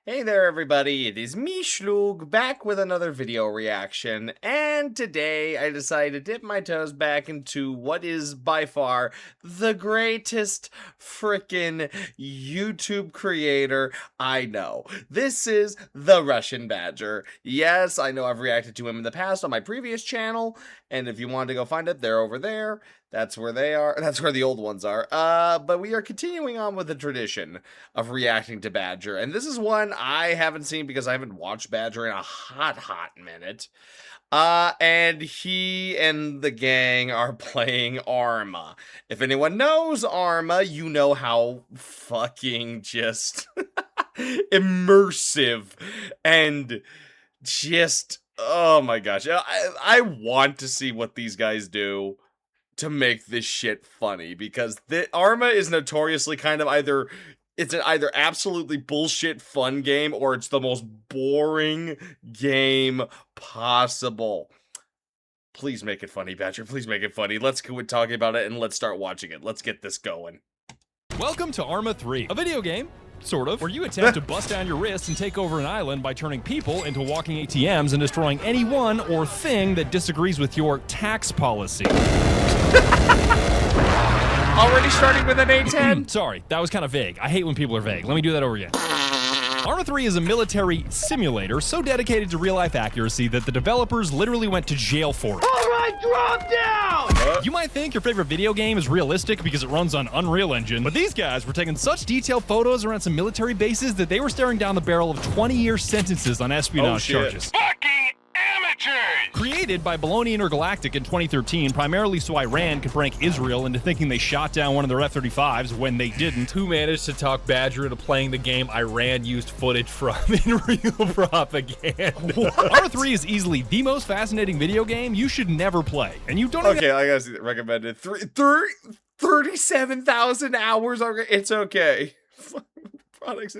Hey there everybody, it is me Schlug, back with another video reaction, and today I decided to dip my toes back into what is by far the greatest frickin' YouTube creator I know. This is the Russian Badger. Yes, I know I've reacted to him in the past on my previous channel, and if you want to go find it, they're over there. That's where they are. That's where the old ones are. But we are continuing on with the tradition of reacting to Badger. And this is one I haven't seen because I haven't watched Badger in a hot minute. And he and the gang are playing Arma. If anyone knows Arma, you know how fucking just immersive and just, oh my gosh. I want to see what these guys do to make this shit funny, because the Arma is notoriously kind of either absolutely bullshit fun game, or it's the most boring game possible. Please make it funny, Badger. Please make it funny. Let's quit talking about it and let's start watching it. Let's get this going. Welcome to Arma 3, a video game, sort of, where you attempt to bust down your wrists and take over an island by turning people into walking ATMs and destroying anyone or thing that disagrees with your tax policy. Already starting with an A10? Sorry, that was kind of vague. I hate when people are vague. Let me do that over again. Arma 3 is a military simulator so dedicated to real-life accuracy that the developers literally went to jail for it. Alright, drop down! You might think your favorite video game is realistic because it runs on Unreal Engine, but these guys were taking such detailed photos around some military bases that they were staring down the barrel of 20-year sentences on espionage charges. Fucking amateurs! Created by Bologna Intergalactic in 2013, primarily so Iran could prank Israel into thinking they shot down one of their F-35s when they didn't. Who managed to talk Badger into playing the game Iran used footage from in real propaganda? Arma 3 is easily the most fascinating video game you should never play. And you don't Okay, I gotta see that recommended. 37,000 hours. It's okay. Products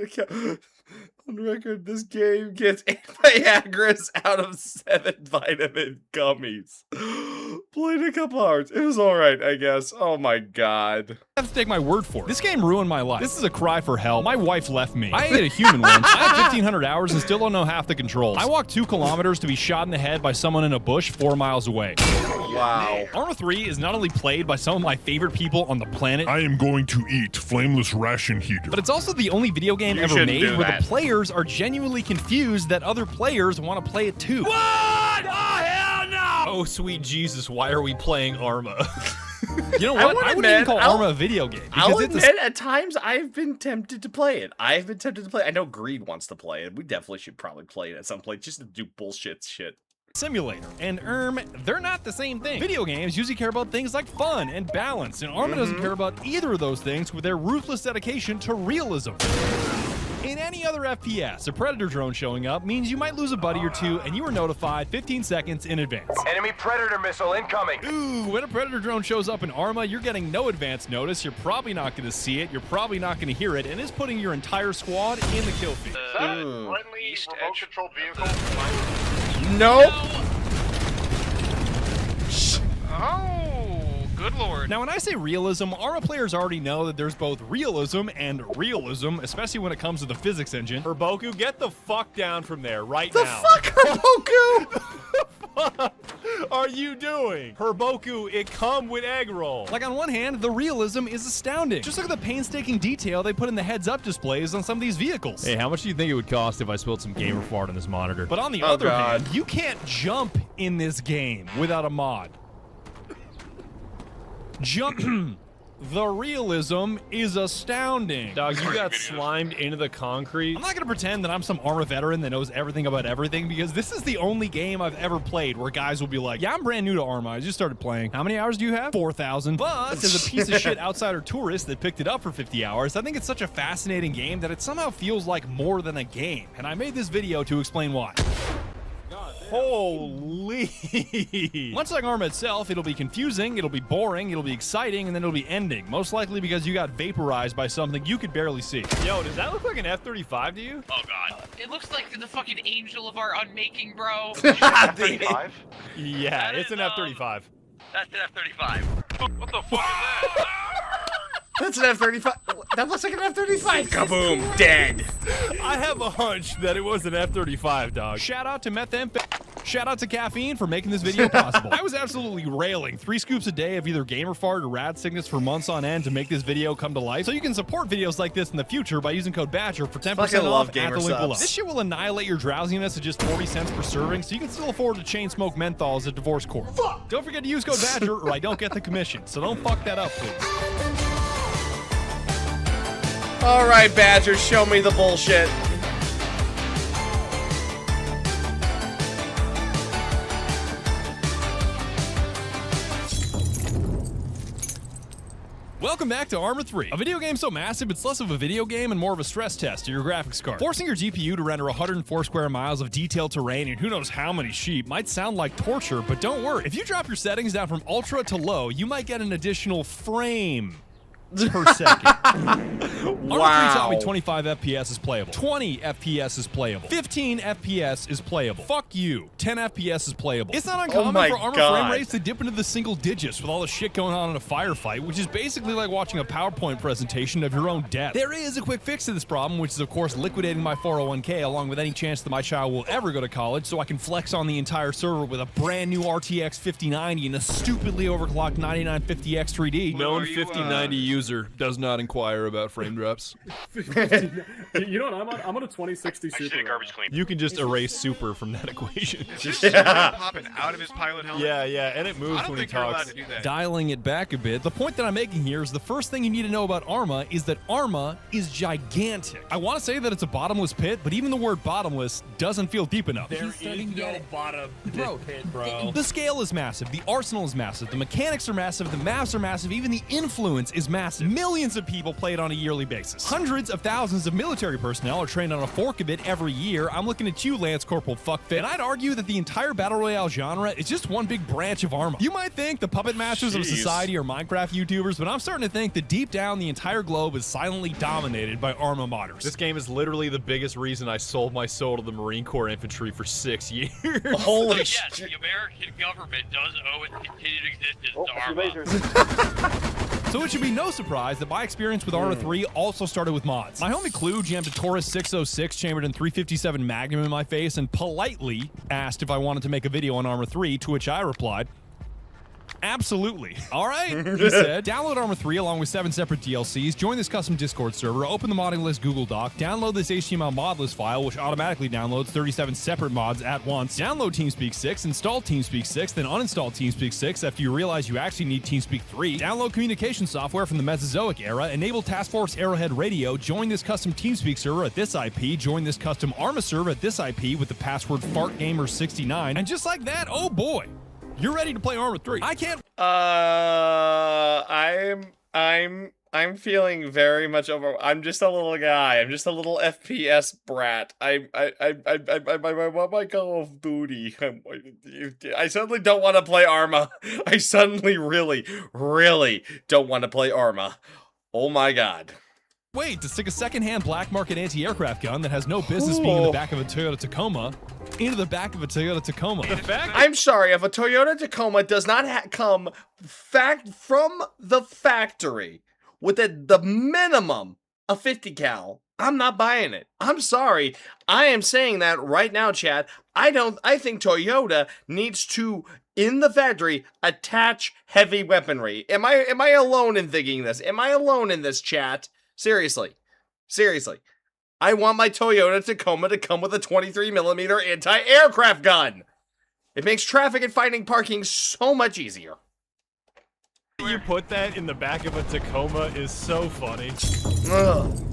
on record, this game gets 8 Viagra's out of 7 vitamin gummies. Played a couple hours. It was alright, I guess. Oh my god. have to take my word for it. This game ruined my life. This is a cry for help. My wife left me. I ate a human once. I have 1,500 hours and still don't know half the controls. I walked 2 kilometers to be shot in the head by someone in a bush 4 miles away. Wow. Arma 3 is not only played by some of my favorite people on the planet, I am going to eat flameless ration heater. but it's also the only video game You ever shouldn't made do where that. the players are genuinely confused that other players want to play it too. What? Oh, hell no! Oh, sweet Jesus, why are we playing Arma? You know what? I wouldn't even call Arma a video game. I'll Because admit, at times I've been tempted to play it. I've been tempted to play it. I know Greed wants to play it. We definitely should probably play it at some point just to do bullshit shit. simulator. And they're not the same thing. Video games usually care about things like fun and balance, and Arma doesn't care about either of those things with their ruthless dedication to realism. In any other FPS, a Predator drone showing up means you might lose a buddy or two, and you are notified 15 seconds in advance. Enemy Predator missile incoming! Ooh, when a Predator drone shows up in Arma, you're getting no advance notice, you're probably not going to see it, you're probably not going to hear it, and it's putting your entire squad in the kill feed. Friendly remote control vehicle. Nope. Oh, good lord. Now, when I say realism, Arma players already know that there's both realism and realism, especially when it comes to the physics engine. Herboku, get the fuck down from there right The now. fuck, Herboku? What are you doing? Herboku, it come with egg roll. Like, on one hand, the realism is astounding. Just look at the painstaking detail they put in the heads-up displays on some of these vehicles. Hey, how much do you think it would cost if I spilled some gamer fart on this monitor? But on the Oh, other God. hand, you can't jump in this game without a mod. Jump. The realism is astounding. Dog, you got slimed into the concrete. I'm not gonna pretend that I'm some Arma veteran that knows everything about everything, because this is the only game I've ever played where guys will be like, yeah, I'm brand new to Arma, I just started playing. How many hours do you have? 4,000. But as a piece of shit outsider tourist that picked it up for 50 hours, I think it's such a fascinating game that it somehow feels like more than a game. And I made this video to explain why. Holy. Much like Arma itself, it'll be confusing, it'll be boring, it'll be exciting, and then it'll be ending. Most likely because you got vaporized by something you could barely see. Yo, does that look like an F-35 to you? Oh god. It looks like the fucking angel of our unmaking, bro. F-35? Yeah, That it's is, an F-35. That's an F-35. What the fuck is that? That's an F-35. That looks like an F-35. Kaboom! Dead. I have a hunch that it was an F-35, dog. Shout out to Shout out to Caffeine for making this video possible. I was absolutely railing 3 scoops a day of either gamer fart or rad sickness for months on end to make this video come to life. So you can support videos like this in the future by using code BADGER for 10% Fucking love off at gamer the link below. subs. This shit will annihilate your drowsiness at just 40 cents per serving, so you can still afford to chain smoke menthols at divorce court. Fuck! Don't forget to use code BADGER or I don't get the commission, so don't fuck that up, please. All right, Badger, show me the bullshit. Welcome back to Arma 3, a video game so massive it's less of a video game and more of a stress test to your graphics card. Forcing your GPU to render 104 square miles of detailed terrain and who knows how many sheep might sound like torture, but don't worry. If you drop your settings down from ultra to low, you might get an additional frame per second. Arma 3 taught me 25 FPS is playable. 20 FPS is playable. 15 FPS is playable. Fuck you. 10 FPS is playable. It's not uncommon for Arma frame rates to dip into the single digits with all the shit going on in a firefight, which is basically like watching a PowerPoint presentation of your own death. There is a quick fix to this problem, which is of course liquidating my 401k along with any chance that my child will ever go to college so I can flex on the entire server with a brand new RTX 5090 and a stupidly overclocked 9950X 3D. Known 5090 user does not inquire about frame drops. You know what? I'm on a 2060 Super. You can just erase super from that equation. Popping out of his pilot helmet. Yeah, and it moves I don't when he think you're allowed talks. to do that. Dialing it back a bit, the point that I'm making here is the first thing you need to know about Arma is that Arma is gigantic. I want to say that it's a bottomless pit, but even the word bottomless doesn't feel deep enough. There is no bottom pit, bro. The scale is massive, the arsenal is massive, the mechanics are massive, the maps are massive, even the influence is massive. Millions of people play it on a yearly basis. Hundreds of thousands of military personnel are trained on a fork of it every year. I'm looking at you, Lance Corporal Fuckfit, and I'd argue that the entire Battle Royale genre is just one big branch of Arma. You might think the puppet masters of society are Minecraft YouTubers, but I'm starting to think that deep down the entire globe is silently dominated by Arma modders. This game is literally the biggest reason I sold my soul to the Marine Corps infantry for 6 years. Holy Yes, shit. the American government does owe its continued existence to Arma. So it should be no surprise that my experience with Arma 3 also started with mods. My homie Clue jammed a Taurus 606 chambered in 357 Magnum in my face and politely asked if I wanted to make a video on Arma 3, to which I replied, absolutely. All right, he said. Download Arma 3 along with 7 separate DLCs, join this custom Discord server, open the modding list Google Doc, download this HTML mod list file, which automatically downloads 37 separate mods at once, download TeamSpeak 6, install TeamSpeak 6, then uninstall TeamSpeak 6 after you realize you actually need TeamSpeak 3, download communication software from the Mesozoic era, enable Task Force Arrowhead Radio, join this custom TeamSpeak server at this IP, join this custom Arma server at this IP with the password FartGamer69, and just like that, oh boy, you're ready to play Arma 3. I can't. I'm feeling very much over. I'm just a little guy. I'm just a little FPS brat. I want my Call of Duty. I suddenly don't want to play Arma. I suddenly really don't want to play Arma. Oh my god. Wait to stick a second-hand black market anti-aircraft gun that has no business being in the back of a Toyota Tacoma into the back of a Toyota Tacoma. The fact I'm sorry, if a Toyota Tacoma does not come from the factory with the minimum of 50 cal, I'm not buying it. I'm sorry. I am saying that right now, chat. I think Toyota needs to, in the factory, attach heavy weaponry. Am I alone in thinking this? Am I alone in this, chat? Seriously. I want my Toyota Tacoma to come with a 23mm anti-aircraft gun. It makes traffic and finding parking so much easier. you put that in the back of a Tacoma is so funny. Ugh.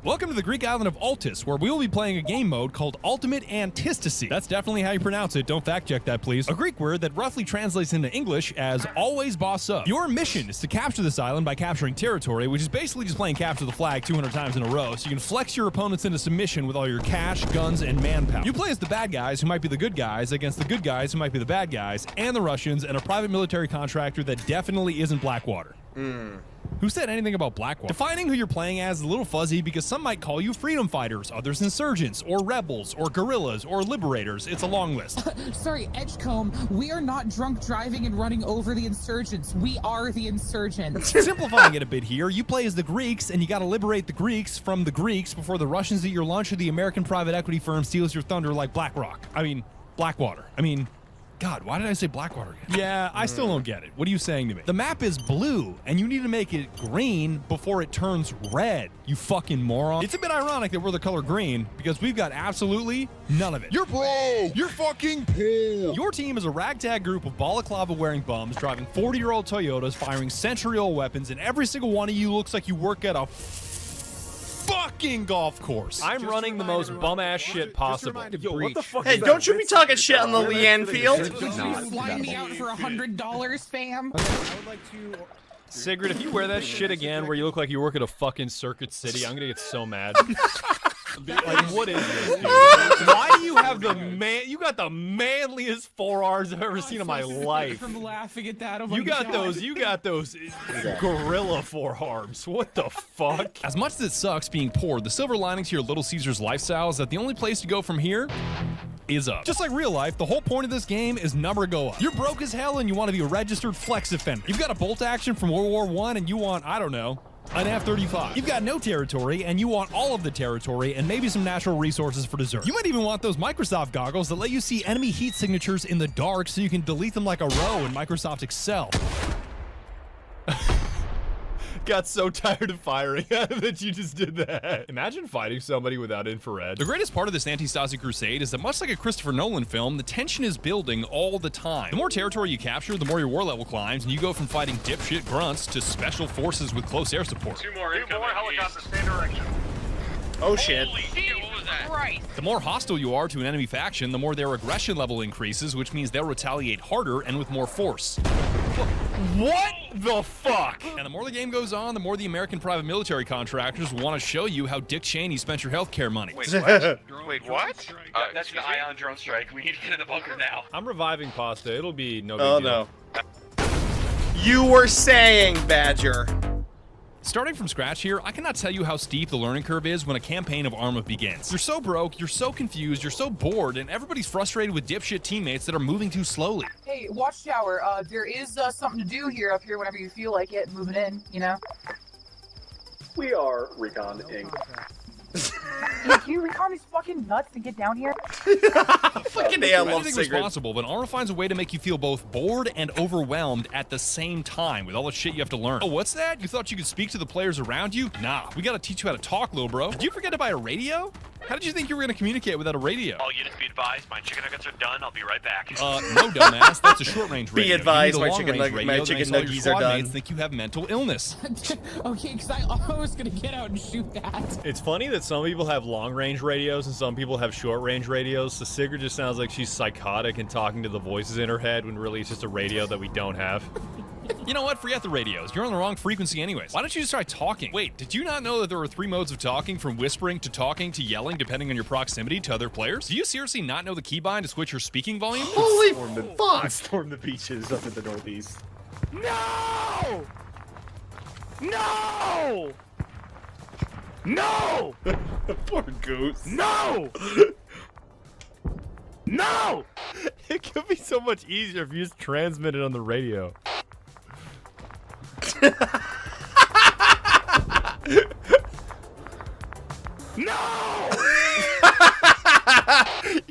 Welcome to the Greek island of Altis, where we will be playing a game mode called Ultimate Antistasy. That's definitely how you pronounce it, don't fact check that please. A Greek word that roughly translates into English as always boss up. Your mission is to capture this island by capturing territory, which is basically just playing capture the flag 200 times in a row, so you can flex your opponents into submission with all your cash, guns, and manpower. You play as the bad guys, who might be the good guys, against the good guys, who might be the bad guys, and the Russians, and a private military contractor that definitely isn't Blackwater. Who said anything about Blackwater? Defining who you're playing as is a little fuzzy because some might call you freedom fighters, others insurgents, or rebels, or guerrillas, or liberators. It's a long list. Sorry, Edgecombe, we are not drunk driving and running over the insurgents. We are the insurgents. Simplifying it a bit here, you play as the Greeks, and you gotta liberate the Greeks from the Greeks before the Russians eat your lunch or the American private equity firm steals your thunder like Blackwater. God, why did I say Blackwater again? Yeah, I still don't get it. What are you saying to me? The map is blue, and you need to make it green before it turns red, you fucking moron. It's a bit ironic that we're the color green, because we've got absolutely none of it. You're bro! You're fucking poor! Your team is a ragtag group of balaclava-wearing bums driving 40-year-old Toyotas, firing century-old weapons, and every single one of you looks like you work at a fucking golf course. I'm running the most bum-ass shit possible. Yo, what the fuck? Hey, don't you be talking shit on the Leanne field. Flying me out for $100, fam. I would like to. Sigrid, if you wear that shit again where you look like you work at a fucking Circuit City, I'm gonna get so mad. Like, what is this, dude? Why do you have the you got the manliest forearms I've ever seen in my life. From laughing at that, oh my You got God. those gorilla forearms. What the fuck? As much as it sucks being poor, the silver lining to your Little Caesars lifestyle is that the only place to go from here is up. Just like real life, the whole point of this game is number go up. You're broke as hell and you want to be a registered flex offender. You've got a bolt action from World War I and you want, I don't know, an F-35. You've got no territory and you want all of the territory and maybe some natural resources for dessert. You might even want those Microsoft goggles that let you see enemy heat signatures in the dark so you can delete them like a row in Microsoft Excel. Got so tired of firing that you just did that. Imagine fighting somebody without infrared. The greatest part of this anti-Stasi crusade is that much like a Christopher Nolan film, the tension is building all the time. The more territory you capture, the more your war level climbs, and you go from fighting dipshit grunts to special forces with close air support. Two more helicopters, same direction. Oh shit. Holy shit, what was that? Right. The more hostile you are to an enemy faction, the more their aggression level increases, which means they'll retaliate harder and with more force. What the fuck? And the more the game goes on, the more the American private military contractors want to show you how Dick Cheney spent your healthcare money. Wait, what? Wait, what? That's the ion drone strike. We need to get in the bunker now. I'm reviving pasta. It'll be no big Oh deal. no. You were saying, Badger. Starting from scratch here, I cannot tell you how steep the learning curve is when a campaign of Arma begins. You're so broke, you're so confused, you're so bored, and everybody's frustrated with dipshit teammates that are moving too slowly. Hey, Watchtower, there is something to do here up here whenever you feel like it, moving in, you know? We are Recon Inc. Can you recon these fucking nuts and get down here? Fucking A, I love Anything Sigrid. responsible, but Arma finds a way to make you feel both bored and overwhelmed at the same time with all the shit you have to learn. Oh, what's that? You thought you could speak to the players around you? Nah, we gotta teach you how to talk, little bro. Did you forget to buy a radio? How did you think you were gonna communicate without a radio? All units be advised, my chicken nuggets are done. I'll be right back. No, dumbass. That's a short-range radio. Be advised, You need a my chicken long-range nug- radio my that chicken makes all your nuggies are squad done. mates think you have mental illness. Okay, because I was gonna get out and shoot that. It's funny that some people have long-range radios and some people have short-range radios, so Sigrid just sounds like she's psychotic and talking to the voices in her head when really it's just a radio that we don't have. You know what? Forget the radios. You're on the wrong frequency anyways. Why don't you just try talking? Wait, did you not know that there are 3 modes of talking, from whispering to talking to yelling, depending on your proximity to other players? Do you seriously not know the keybind to switch your speaking volume? Holy fuck! Storm the beaches up in the northeast. No! No! No! Poor goose. No! No! It could be so much easier if you just transmit it on the radio. No!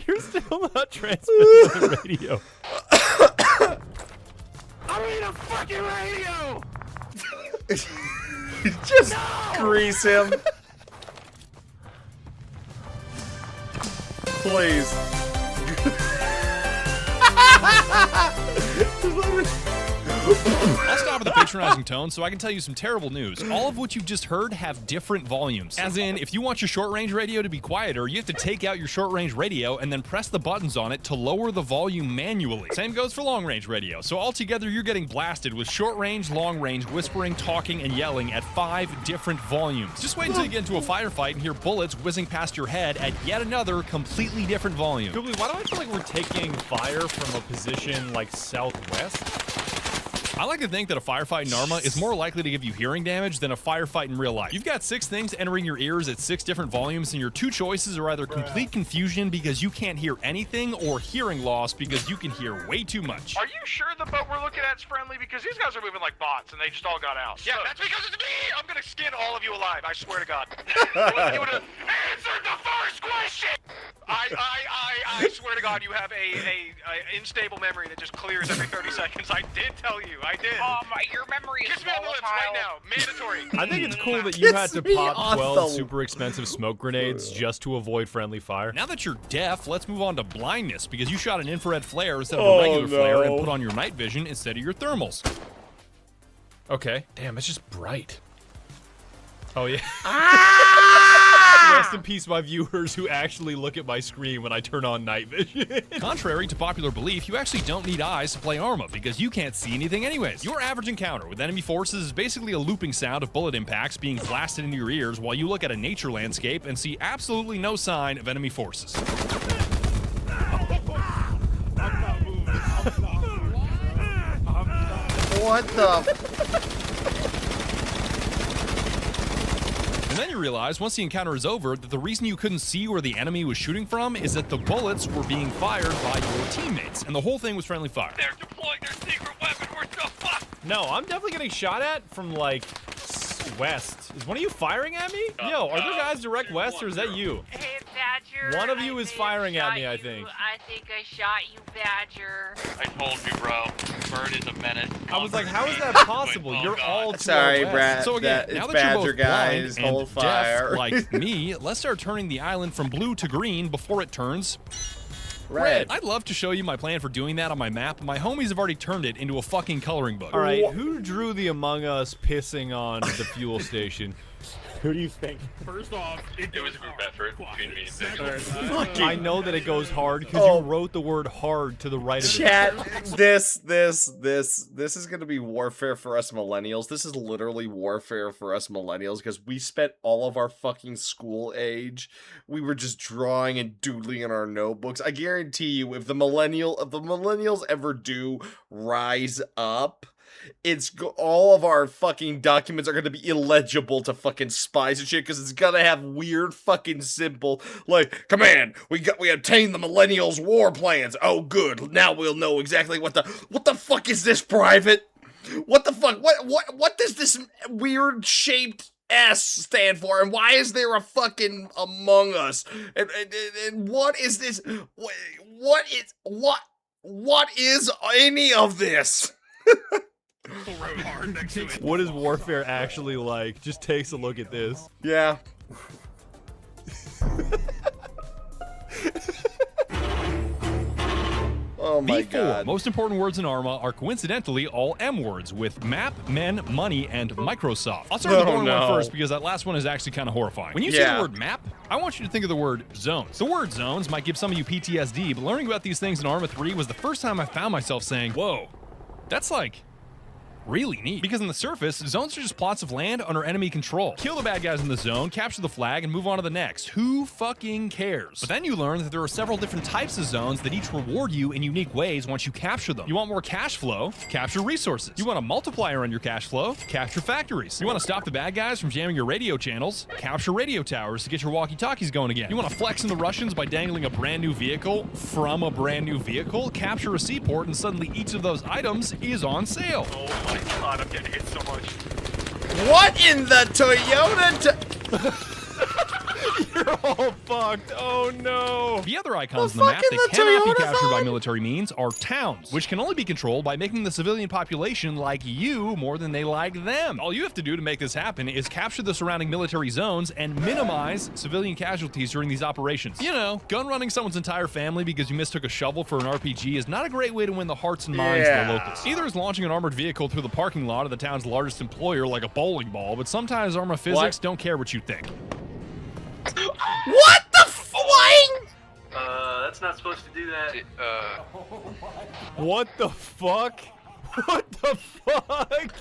You're still not transmitting on the radio. I need a fucking radio! Just grease him. Please. I'll stop with the patronizing tone so I can tell you some terrible news. All of what you've just heard have different volumes. As in, if you want your short-range radio to be quieter, you have to take out your short-range radio and then press the buttons on it to lower the volume manually. Same goes for long-range radio. So altogether, you're getting blasted with short-range, long-range, whispering, talking, and yelling at 5 different volumes. Just wait until you get into a firefight and hear bullets whizzing past your head at yet another completely different volume. Goobly, why do I feel like we're taking fire from a position like southwest? I like to think that a firefight in Arma is more likely to give you hearing damage than a firefight in real life. You've got 6 things entering your ears at 6 different volumes, and your 2 choices are either complete confusion because you can't hear anything, or hearing loss because you can hear way too much. Are you sure the boat we're looking at is friendly? Because these guys are moving like bots, and they just all got out. Yeah, that's because it's me! I'm gonna skin all of you alive, I swear to God. You would have answered the first question! I swear to God, you have a unstable memory that just clears every 30 seconds. I did tell you, I did. Your memory is Kiss me on the lips right now, mandatory. I think it's cool that you had to me pop on 12 the- super expensive smoke grenades just to avoid friendly fire. Now that you're deaf, let's move on to blindness, because you shot an infrared flare instead of a regular flare and put on your night vision instead of your thermals. Okay. Damn, it's just bright. Oh, yeah. Rest in peace, my viewers who actually look at my screen when I turn on night vision. Contrary to popular belief, you actually don't need eyes to play Arma, because you can't see anything anyways. Your average encounter with enemy forces is basically a looping sound of bullet impacts being blasted into your ears while you look at a nature landscape and see absolutely no sign of enemy forces. What the? And then you realize, once the encounter is over, that the reason you couldn't see where the enemy was shooting from is that the bullets were being fired by your teammates, and the whole thing was friendly fire. They're deploying their secret weapon. We're so fucked. No, I'm definitely getting shot at from, like, west. Is one of you firing at me? Yo, are there guys direct west, or is that you? Hey, Badger. One of you I is may have firing at shot me, I you. think. I think I shot you, Badger. I told you, bro. Bird is a menace. I was like, how is that possible? Oh, You're God. all to Sorry, our west. Brad. So again, That now is that you're Badger both guys, blind hold and fire. deaf like me, let's start turning the island from blue to green before it turns Red. I'd love to show you my plan for doing that on my map, but my homies have already turned it into a fucking coloring book. All right, who drew the Among Us pissing on the fuel station? Who do you think? First off, It was a group effort between me and Zach. I know that it goes hard because Oh. you wrote the word hard to the right of it. Chat, this is gonna be warfare for us millennials. This is literally warfare for us millennials because we spent all of our fucking school age. We were just drawing and doodling in our notebooks. I guarantee you, if the millennials ever do rise up, all of our fucking documents are gonna be illegible to fucking spies and shit because it's gonna have weird fucking symbol like command. We obtained the millennials' war plans. Oh, good. Now we'll know exactly what the fuck is this, Private? What the fuck? What does this weird shaped S stand for? And why is there a fucking Among Us? And what is this? What is any of this? What is warfare actually like? Just takes a look at this. Yeah. Oh my The 4 god. most important words in Arma are coincidentally all M words, with map, men, money, and Microsoft. I'll start with the boring one first because that last one is actually kind of horrifying. When you see the word map, I want you to think of the word zones. The word zones might give some of you PTSD, but learning about these things in Arma 3 was the first time I found myself saying, whoa, that's like really neat. Because on the surface, zones are just plots of land under enemy control. Kill the bad guys in the zone, capture the flag, and move on to the next. Who fucking cares? But then you learn that there are several different types of zones that each reward you in unique ways once you capture them. You want more cash flow? Capture resources. You want a multiplier on your cash flow? Capture factories. You want to stop the bad guys from jamming your radio channels? Capture radio towers to get your walkie-talkies going again. You want to flex in the Russians by dangling a brand new vehicle from a brand new vehicle? Capture a seaport and suddenly each of those items is on sale. Oh my god, I'm getting hit so much. What in the Toyota? You're all fucked. Oh no. The other icons The on the map fucking that cannot be Toyota captured by van? military means are towns, which can only be controlled by making the civilian population like you more than they like them. All you have to do to make this happen is capture the surrounding military zones and minimize civilian casualties during these operations. You know, gun running someone's entire family because you mistook a shovel for an RPG is not a great way to win the hearts and minds of the locals. Either is launching an armored vehicle through the parking lot of the town's largest employer like a bowling ball, but sometimes Arma physics don't care what you think. What the flying? That's not supposed to do that. What the fuck? What the fuck?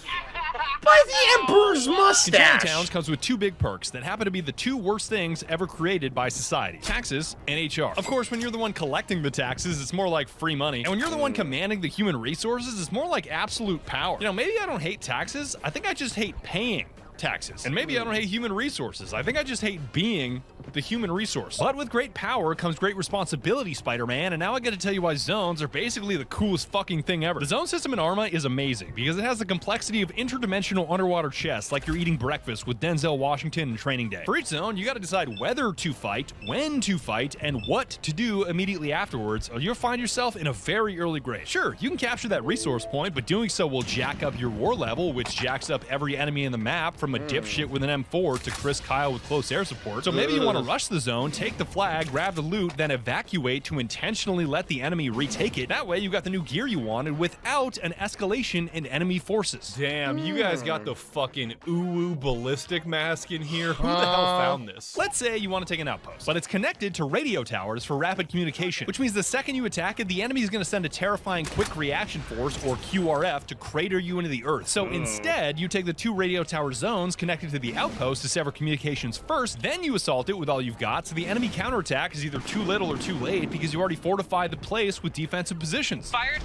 By the Emperor's Enchanted mustache. Towns comes with two big perks that happen to be the two worst things ever created by society: taxes and HR. Of course, when you're the one collecting the taxes, it's more like free money. And when you're the one commanding the human resources, it's more like absolute power. You know, maybe I don't hate taxes. I think I just hate paying taxes. And maybe I don't hate human resources. I think I just hate being the human resource. But with great power comes great responsibility, Spider-Man, and now I get to tell you why zones are basically the coolest fucking thing ever. The zone system in Arma is amazing because it has the complexity of interdimensional underwater chess, like you're eating breakfast with Denzel Washington in Training Day. For each zone, you gotta decide whether to fight, when to fight, and what to do immediately afterwards, or you'll find yourself in a very early grade. Sure, you can capture that resource point, but doing so will jack up your war level, which jacks up every enemy in the map, from a dipshit with an M4 to Chris Kyle with close air support. So maybe you want to rush the zone, take the flag, grab the loot, then evacuate to intentionally let the enemy retake it. That way you got the new gear you wanted without an escalation in enemy forces. Damn, you guys got the fucking ooh ballistic mask in here. Who the hell found this? Let's say you want to take an outpost, but it's connected to radio towers for rapid communication, which means the second you attack it, the enemy is going to send a terrifying quick reaction force, or QRF, to crater you into the earth. So instead, you take the two radio tower zones connected to the outpost to sever communications first, then you assault it with all you've got, so the enemy counterattack is either too little or too late because you already fortified the place with defensive positions. Fired.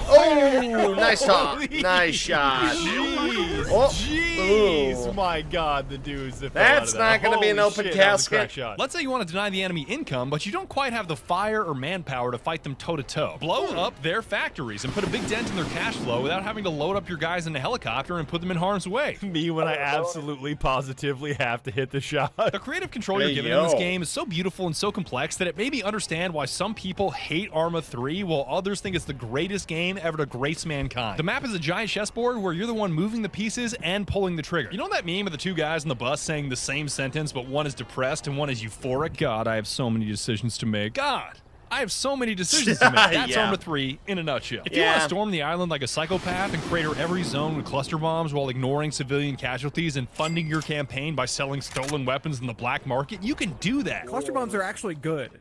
Oh, nice shot. Nice shot. Jeez, Oh. jeez. Ooh. My God, the dudes that That's fell out not of that. gonna be an Holy open shit, that was a crack casket. shot. Let's say you want to deny the enemy income, but you don't quite have the fire or manpower to fight them toe-to-toe. Blow up their factories and put a big dent in their cash flow without having to load up your guys in a helicopter and put them in harm's way. Me when I absolutely positively have to hit the shot. The creative control you're Hey, given in this yo. game is so beautiful and so complex that it made me understand why some people hate Arma 3 while others think it's the greatest game ever to grace mankind. The map is a giant chessboard where you're the one moving the pieces and pulling the trigger. You know that meme of the two guys on the bus saying the same sentence, but one is depressed and one is euphoric? God, I have so many decisions to make. God, I have so many decisions to make. That's Yeah. Arma 3 in a nutshell. If you want Yeah. to storm the island like a psychopath and crater every zone with cluster bombs while ignoring civilian casualties and funding your campaign by selling stolen weapons in the black market, you can do that. Cluster bombs are actually good.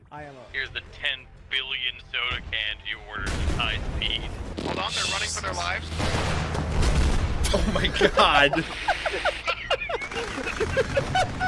Here's the 10 billion soda cans you ordered at high speed. Hold on, they're running for their lives. Oh my God.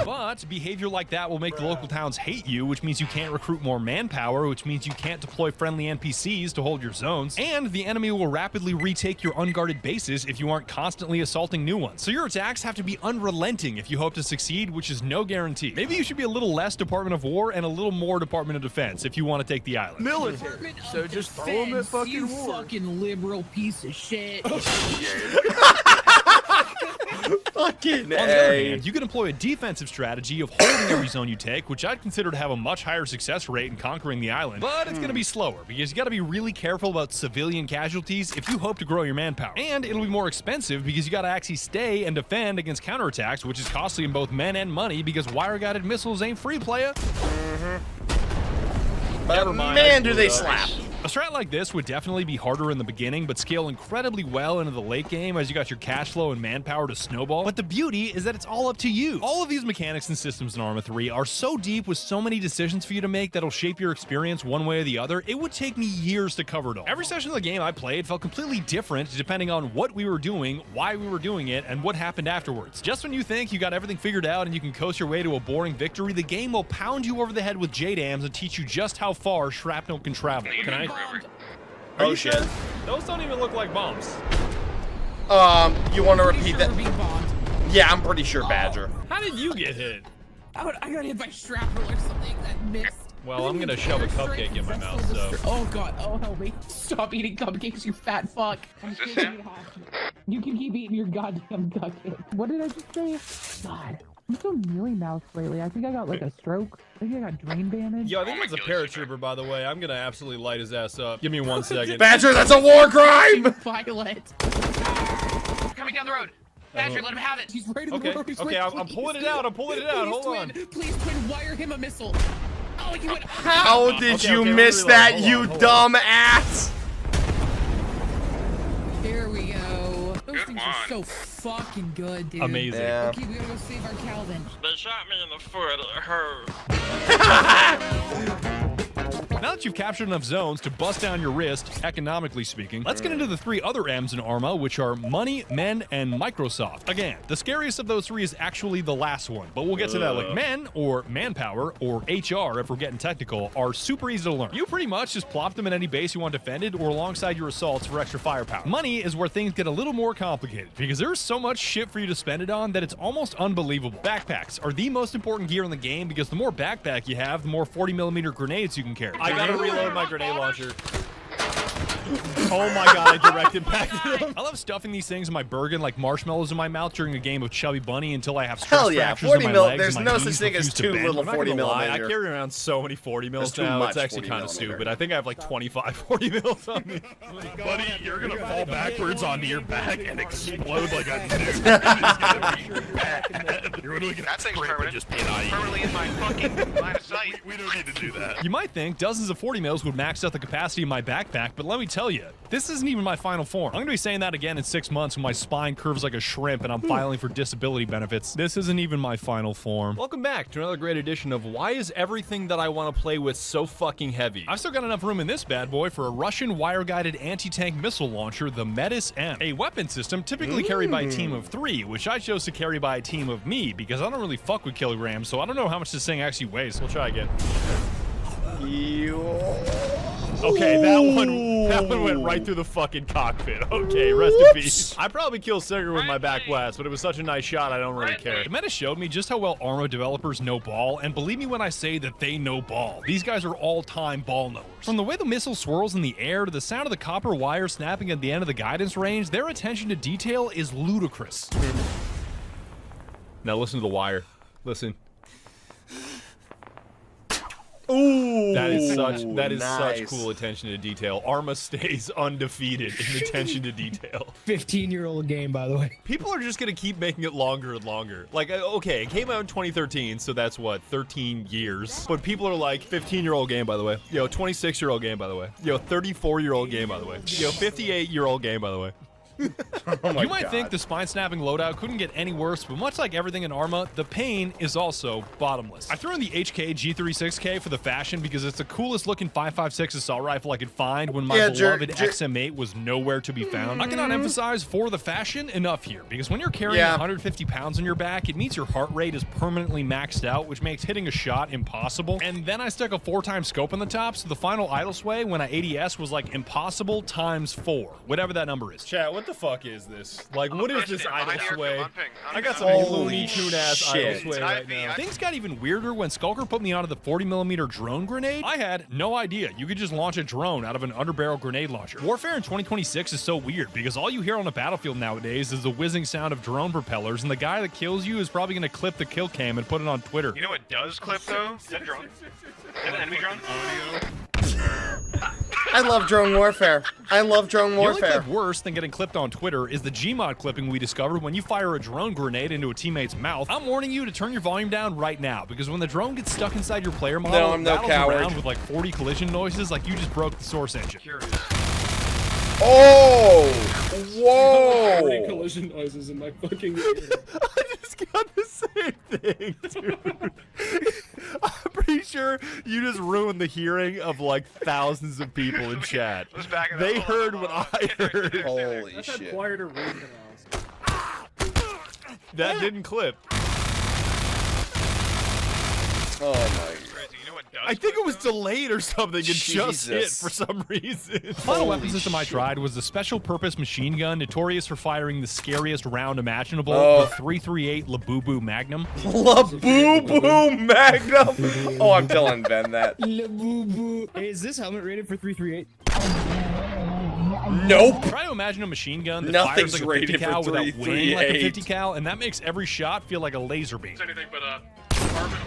But behavior like that will make the local towns hate you, which means you can't recruit more manpower, which means you can't deploy friendly NPCs to hold your zones, and the enemy will rapidly retake your unguarded bases if you aren't constantly assaulting new ones. So your attacks have to be unrelenting if you hope to succeed, which is no guarantee. Maybe you should be a little less Department of War and a little more Department of Defense if you want to take the island. Military. So just throw them at fucking you war. fucking liberal piece of shit. Fucking On the other A. hand, you can employ a defensive strategy of holding every zone you take, which I'd consider to have a much higher success rate in conquering the island, but it's going to be slower because you got to be really careful about civilian casualties if you hope to grow your manpower. And it'll be more expensive because you got to actually stay and defend against counterattacks, which is costly in both men and money because wire-guided missiles ain't free, playa. But Never mind, man, I do blew they it up. slap. A strat like this would definitely be harder in the beginning, but scale incredibly well into the late game as you got your cash flow and manpower to snowball. But the beauty is that it's all up to you. All of these mechanics and systems in Arma 3 are so deep with so many decisions for you to make that'll shape your experience one way or the other, it would take me years to cover it all. Every session of the game I played felt completely different depending on what we were doing, why we were doing it, and what happened afterwards. Just when you think you got everything figured out and you can coast your way to a boring victory, the game will pound you over the head with JDAMs and teach you just how far shrapnel can travel. Can I? Oh shit. Those don't even look like bombs. You want to Pretty repeat sure that? we're being bombed. Yeah, I'm pretty sure, Badger. How did you get hit? I got hit by shrapnel or something that missed. Well, I'm gonna shove a cupcake in my mouth, so. Oh god, oh help me. Stop eating cupcakes, you fat fuck. Is this him? You can keep eating your goddamn cupcake. What did I just say? God. I'm so mealy mouthed lately. I think I got like a stroke. I think I got drain damage. Yo, I think that's a paratrooper, by the way. I'm gonna absolutely light his ass up. Give me 1 second. Badger, that's a war crime! Violet. Coming down the road. Badger, let him have it. He's right in the Okay, road. He's okay, right, I'm please. pulling it out. I'm pulling it out. Please, Hold on. twin. Please, twin, wire him a missile. Oh, you went. How did Okay, you okay, miss reload. that, Hold on, you hold dumb ass? There we go. Those Good things one. are so fucking good, dude. Amazing. Yeah. Okay, we gotta go save our Calvin. They shot me in the foot. It hurt. Now that you've captured enough zones to bust down your wrist, economically speaking, let's get into the 3 other M's in Arma, which are money, men, and Microsoft. Again, the scariest of those 3 is actually the last one, but we'll get to that. Like men, or manpower, or HR if we're getting technical, are super easy to learn. You pretty much just plop them in any base you want defended or alongside your assaults for extra firepower. Money is where things get a little more complicated because there's so much shit for you to spend it on that it's almost unbelievable. Backpacks are the most important gear in the game because the more backpack you have, the more 40mm grenades you can carry. I gotta reload my grenade launcher. Oh my god, I direct impacted him. I love stuffing these things in my Bergen like marshmallows in my mouth during a game of Chubby Bunny until I have stress Hell yeah, fractures 40 in my mil. legs There's and my no knees such thing as refuse to too bend. little I'm not 40 gonna lie, I millimeter. carry around so many 40 mils That's too now. much It's actually 40 kind of millimeter. stupid. I think I have like 25 40 mils on me. Buddy, you're gonna fall backwards onto your back and explode like a nuke. You're gonna That thing's scrape and permanent. just be an eye. Permanently in my fucking line of sight. We don't need to do that. You might think dozens of 40 mils would max out the capacity of my backpack, but let me tell you, this isn't even my final form. I'm gonna be saying that again in 6 months when my spine curves like a shrimp and I'm filing for disability benefits. This isn't even my final form. Welcome back to another great edition of Why is everything that I want to play with so fucking heavy? I've still got enough room in this bad boy for a Russian wire-guided anti-tank missile launcher, the Metis M. A weapon system typically carried by a team of 3, which I chose to carry by a team of me because I don't really fuck with kilograms, so I don't know how much this thing actually weighs. We'll try again. Okay, that one went right through the fucking cockpit. Okay, rest in peace. I probably killed Sigurd with my back blast, but it was such a nice shot, I don't really care. The meta showed me just how well Arma developers know ball, and believe me when I say that they know ball. These guys are all-time ball knowers. From the way the missile swirls in the air to the sound of the copper wire snapping at the end of the guidance range, their attention to detail is ludicrous. Now listen to the wire. Listen. Ooh, That is such nice. cool attention to detail. Arma stays undefeated in attention to detail. 15-year-old game, by the way. People are just gonna keep making it longer and longer. Like, okay, it came out in 2013, so that's what, 13 years. But people are like, 15-year-old game, by the way. Yo, 26-year-old game, by the way. Yo, 34-year-old game, by the way. Yo, 58-year-old game, by the way. Oh my You might God. think the spine-snapping loadout couldn't get any worse, but much like everything in Arma, the pain is also bottomless. I threw in the HK G36K for the fashion because it's the coolest looking 5.56 assault rifle I could find when my beloved XM8 was nowhere to be found. I cannot emphasize for the fashion enough here, because when you're carrying 150 pounds on your back, it means your heart rate is permanently maxed out, which makes hitting a shot impossible. And then I stuck a 4-time scope on the top, so the final idle sway when I ADS was like impossible times 4, whatever that number is. Chat, what the fuck is this? Like, what is this idle Behind here, sway? on ping, on I got ping. some Looney Tune ass idle shit. sway right now. Things got even weirder when Skulker put me onto the 40mm drone grenade. I had no idea you could just launch a drone out of an underbarrel grenade launcher. Warfare in 2026 is so weird because all you hear on a battlefield nowadays is the whizzing sound of drone propellers, and the guy that kills you is probably going to clip the kill cam and put it on Twitter. You know what does clip though? Is that a drone? Is that an enemy drone? I love drone warfare. I love drone The only warfare. clip worse than getting clipped on Twitter is the Gmod clipping we discovered when you fire a drone grenade into a teammate's mouth. I'm warning you to turn your volume down right now, because when the drone gets stuck inside your player model, No, I'm no rattles coward. around with like 40 collision noises like you just broke the source engine. Oh! 40 Whoa! collision noises in my fucking ear. I just got the same thing, dude. I'm pretty sure you just ruined the hearing of like thousands of people in chat. Let's back it up. They Hold heard on, what hold I on. heard. Holy That's had shit. quieter read than That didn't clip. Oh my. Crazy. You know what does I think clip, it was though? delayed or something. It just hit Jesus. for some reason. The final weapon Holy system I shit. tried was the special purpose machine gun, notorious for firing the scariest round imaginable, Oh. the 338 Labubu Magnum. La Boo Boo Magnum! Oh, I'm telling Ben that. Hey, is this helmet rated for 338? Nope! Try to imagine a machine gun that Nothing's fires like a 50 rated for cal without weighing like a 338. 50 cal, and that makes every shot feel like a laser beam. It's anything but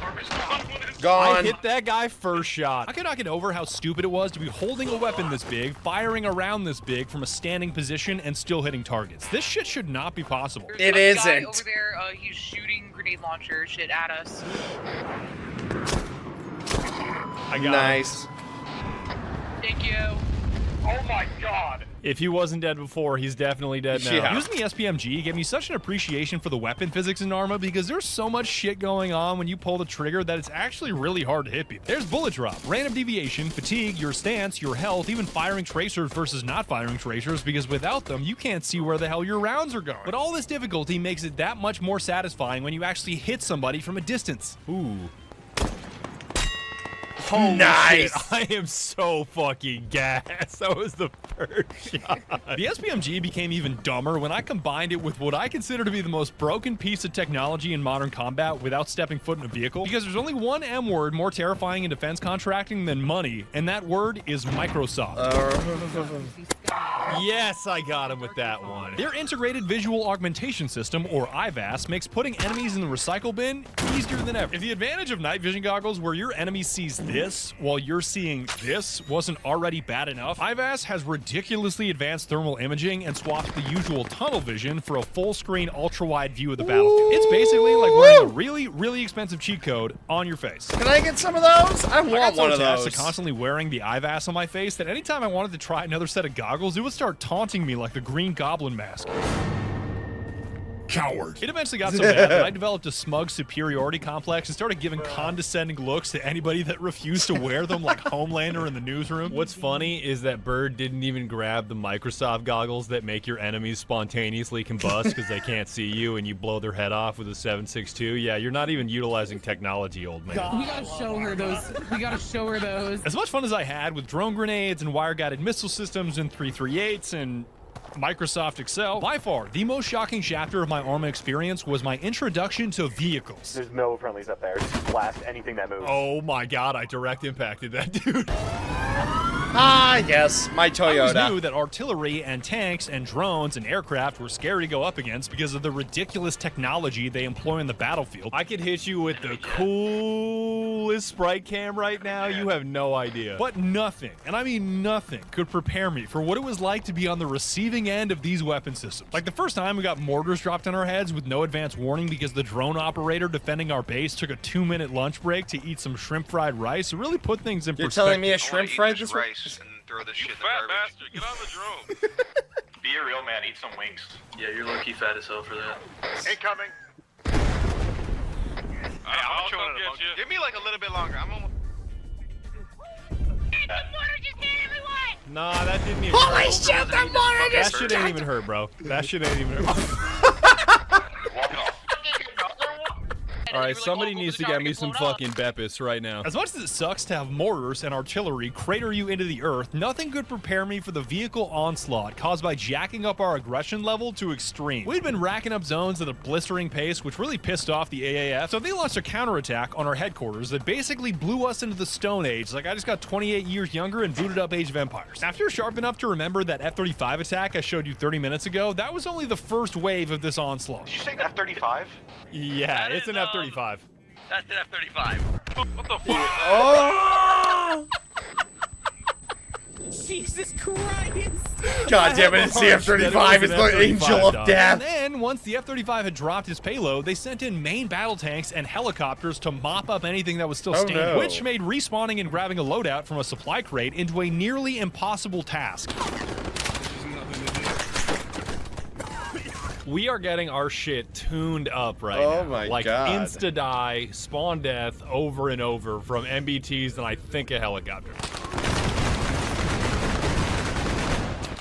Arma's gone. I Gone. hit that guy first I shot. could not get over how stupid it was to be holding a weapon this big, firing around this big from a standing position, and still hitting targets. This shit should not be possible. It There's a guy isn't. over there, he's shooting grenade launcher shit at us. I got him. Nice. Thank you. Oh my god. If he wasn't dead before, he's definitely dead now. Yeah. Using the SPMG gave me such an appreciation for the weapon physics in Arma because there's so much shit going on when you pull the trigger that it's actually really hard to hit people. There's bullet drop, random deviation, fatigue, your stance, your health, even firing tracers versus not firing tracers, because without them, you can't see where the hell your rounds are going. But all this difficulty makes it that much more satisfying when you actually hit somebody from a distance. Ooh. Holy Nice. shit, I am so fucking gassed. That was the first shot. The SPMG became even dumber when I combined it with what I consider to be the most broken piece of technology in modern combat without stepping foot in a vehicle, because there's only one M word more terrifying in defense contracting than money, and that word is Microsoft. Yes, I got him with that one. Their integrated visual augmentation system, or IVAS, makes putting enemies in the recycle bin easier than ever. If the advantage of night vision goggles where your enemy sees this while you're seeing this wasn't already bad enough, IVAS has ridiculously advanced thermal imaging and swaps the usual tunnel vision for a full-screen ultra-wide view of the battlefield. It's basically like wearing a really, really expensive cheat code on your face. Can I get some of those? I want one of attached those. to constantly wearing the IVAS on my face that anytime I wanted to try another set of goggles, it would start taunting me like the Green Goblin mask. Coward. It eventually got so bad that I developed a smug superiority complex and started giving condescending looks to anybody that refused to wear them, like Homelander in the newsroom. What's funny is that Bird didn't even grab the Microsoft goggles that make your enemies spontaneously combust because they can't see you and you blow their head off with a 7.62. Yeah, you're not even utilizing technology, old man. We gotta show her those. We gotta show her those. As much fun as I had with drone grenades and wire-guided missile systems and 338s and Microsoft Excel, by far the most shocking chapter of my Arma experience was my introduction to vehicles. There's no friendlies up there. Just blast anything that moves. Oh my god, I direct impacted that dude. Ah, yes, my I Toyota. always knew that artillery and tanks and drones and aircraft were scary to go up against because of the ridiculous technology they employ in the battlefield. I could hit you with the coolest sprite cam right now. You have no idea. But nothing, and I mean nothing, could prepare me for what it was like to be on the receiving end of these weapon systems. Like the first time we got mortars dropped on our heads with no advance warning because the drone operator defending our base took a 2-minute lunch break to eat some shrimp fried rice. It really put things in perspective. You're telling me a shrimp fried this rice and throw this shit in the Fat garbage. bastard, get on the drone. Be a real man. Eat some wings. Yeah, you're low-key fat as hell for that. Incoming. I'll come get you. Give me like a little bit longer. I'm almost. Nah, that didn't even Holy hurt. shit, the mortar That just shit ain't even hurt, bro. That shit ain't even hurt. All right, somebody needs to get me some fucking Beppis right now. As much as it sucks to have mortars and artillery crater you into the earth, nothing could prepare me for the vehicle onslaught caused by jacking up our aggression level to extreme. We'd been racking up zones at a blistering pace, which really pissed off the AAF, so they launched a counterattack on our headquarters that basically blew us into the Stone Age, like I just got 28 years younger and booted up Age of Empires. After you're sharp enough to remember that F-35 attack I showed you 30 minutes ago, that was only the first wave of this onslaught. Did you say F-35? Yeah, it's an F-35. That's an F-35. What the fuck? Oh! Jesus Christ! God damn it, it's the F-35. It's the angel of And death. then, once the F-35 had dropped his payload, they sent in main battle tanks and helicopters to mop up anything that was still Oh, standing, no. which made respawning and grabbing a loadout from a supply crate into a nearly impossible task. We are getting our shit tuned up right Oh now. my like God. insta-die, spawn death over and over from MBTs and I think a helicopter.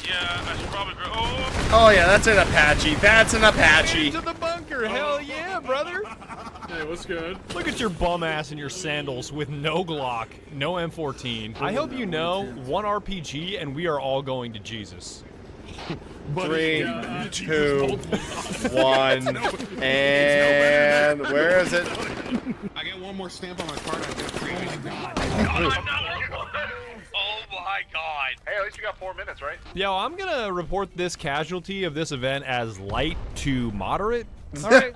Yeah, I should probably go. Oh, Oh yeah, that's an Apache. That's an Apache. Into the bunker, hell yeah, brother. Hey, what's good? Look at your bum ass in your sandals with no Glock, no M14. I hope you know, one RPG and we are all going to Jesus. 3, 2, 1, and where is it? I get one more stamp on my card. I get free. oh my god. Hey, at least you got 4 minutes, right? Yo, I'm gonna report this casualty of this event as light to moderate. All right.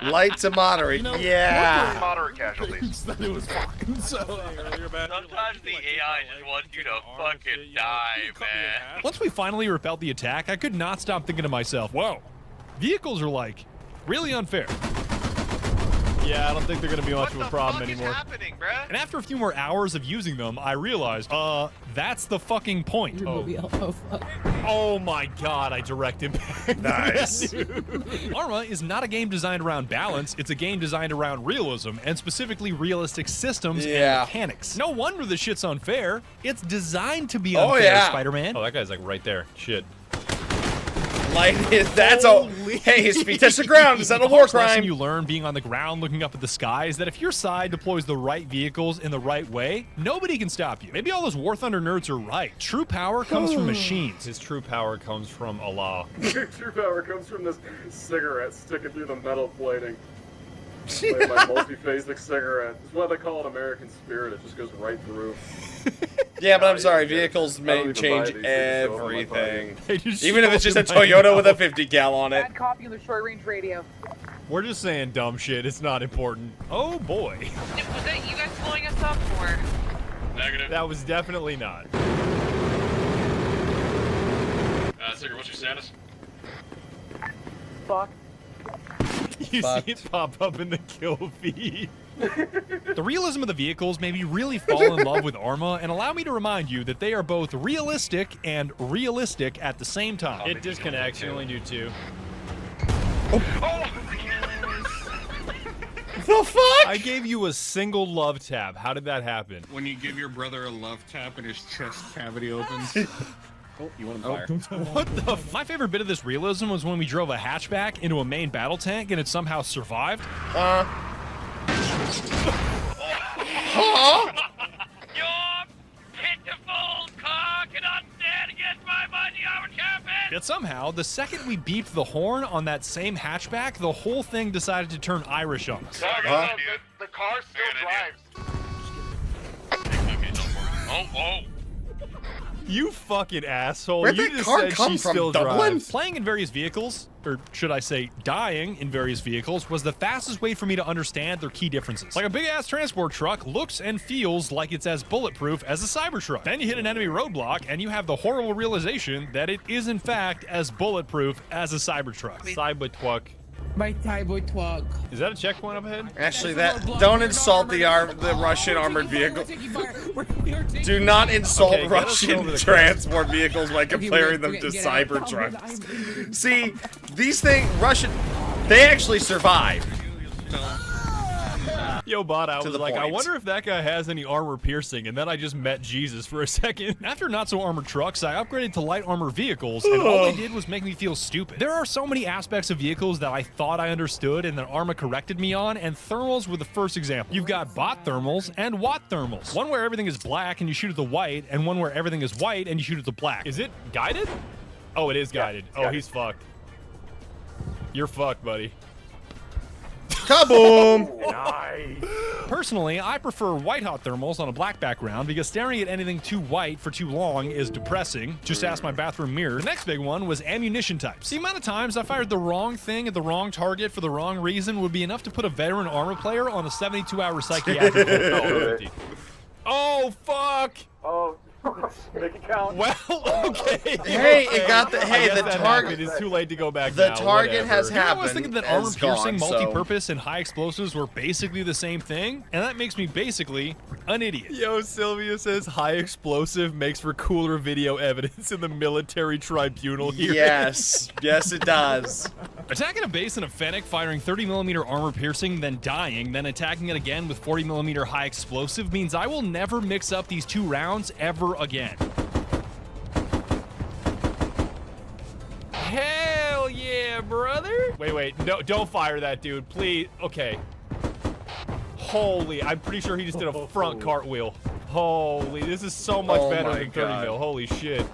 Light to moderate. Yeah. Moderate casualties. That it was fine. So Sometimes the AI just wants you to fucking die, man. Once we finally repelled the attack, I could not stop thinking to myself, whoa, vehicles are like really unfair. Yeah, I don't think they're gonna be much of a problem What the anymore. fuck is happening, bruh? And after a few more hours of using them, I realized, that's the fucking point. Oh my god, I direct impact. Nice. Arma is not a game designed around balance, it's a game designed around realism, and specifically realistic systems and mechanics. No wonder the shit's unfair. It's designed to be unfair, Spider-Man. Oh, that guy's like right there. Shit. That's a hey, his feet touch the ground. Is that a war lesson crime? you learn being on the ground looking up at the sky is that if your side deploys the right vehicles in the right way, nobody can stop you. Maybe all those War Thunder nerds are right. True power comes from machines. His true power comes from Allah. True power comes from this cigarette sticking through the metal plating. Like my multi-phasic cigarette. That's why they call it American Spirit. It just goes right through. Yeah, but I'm sorry, vehicles may even change buy these things, so I'm not everything. Just Even if it's just a show him my Toyota with a nose. 50 cal on it. Bad copy of the short range radio. We're just saying dumb shit. It's not important. Oh boy. Was that you guys blowing us up or? Negative. That was definitely not. Sigurd, what's your status? Fuck. You see it pop up in the kill feed. The realism of the vehicles made me really fall in love with Arma and allow me to remind you that they are both realistic and realistic at the same time. It disconnects. You only do 2. The fuck? I gave you a single love tab. How did that happen? When you give your brother a love tap and his chest cavity opens. Oh, you want to fire? What the My favorite bit of this realism was when we drove a hatchback into a main battle tank and it somehow survived. Huh? Your pitiful car cannot stand against my mighty armored champion! Yet somehow, the second we beeped the horn on that same hatchback, the whole thing decided to turn Irish on us. The car still drives. Oh. You fucking asshole. Where'd You that just car said come she from, still Dublin? drives. Playing in various vehicles, or should I say dying in various vehicles, was the fastest way for me to understand their key differences. Like a big-ass transport truck looks and feels like it's as bulletproof as a Cybertruck. Then you hit an enemy roadblock, and you have the horrible realization that it is in fact as bulletproof as a Cybertruck. Cybertruck. My Thai-boy twog. Is that a checkpoint up ahead? Actually, don't insult the Russian armored vehicle. Do not insult Okay, get us Russian over the transport vehicles by comparing them to Cybertrucks. See, these things, they actually survive. Yo, bot, I To was the like, I point. wonder if that guy has any armor piercing, and then I just met Jesus for a second. After not-so-armored trucks, I upgraded to light armor vehicles, and all they did was make me feel stupid. There are so many aspects of vehicles that I thought I understood and that Arma corrected me on, and thermals were the first example. You've got bot thermals and watt thermals. One where everything is black and you shoot at the white, and one where everything is white and you shoot at the black. Is it guided? Oh, it is guided. Oh, guided. he's fucked. You're fucked, buddy. Kaboom! Nice. Personally, I prefer white-hot thermals on a black background because staring at anything too white for too long is depressing. Just ask my bathroom mirror. The next big one was ammunition types. The amount of times I fired the wrong thing at the wrong target for the wrong reason would be enough to put a veteran Arma player on a 72-hour psychiatric. Oh, fuck! Oh, make it count. Well, okay. Hey, it got the I guess the that target. happened. It's too late to go back The now. target has Whatever. I was thinking that armor piercing, gone, so- multi-purpose, and high explosives were basically the same thing, and that makes me basically an idiot. Yo, Sylvia says high explosive makes for cooler video evidence in the military tribunal here. Yes, yes, it does. Attacking a base in a Fennec, firing 30mm armor piercing, then dying, then attacking it again with 40mm high explosive means I will never mix up these two rounds ever again. Hell yeah, brother! Wait, no, don't fire that dude, please. Okay. Holy, I'm pretty sure he just did a front cartwheel. Holy, this is so much Oh better my than 30 God. mil. Holy shit.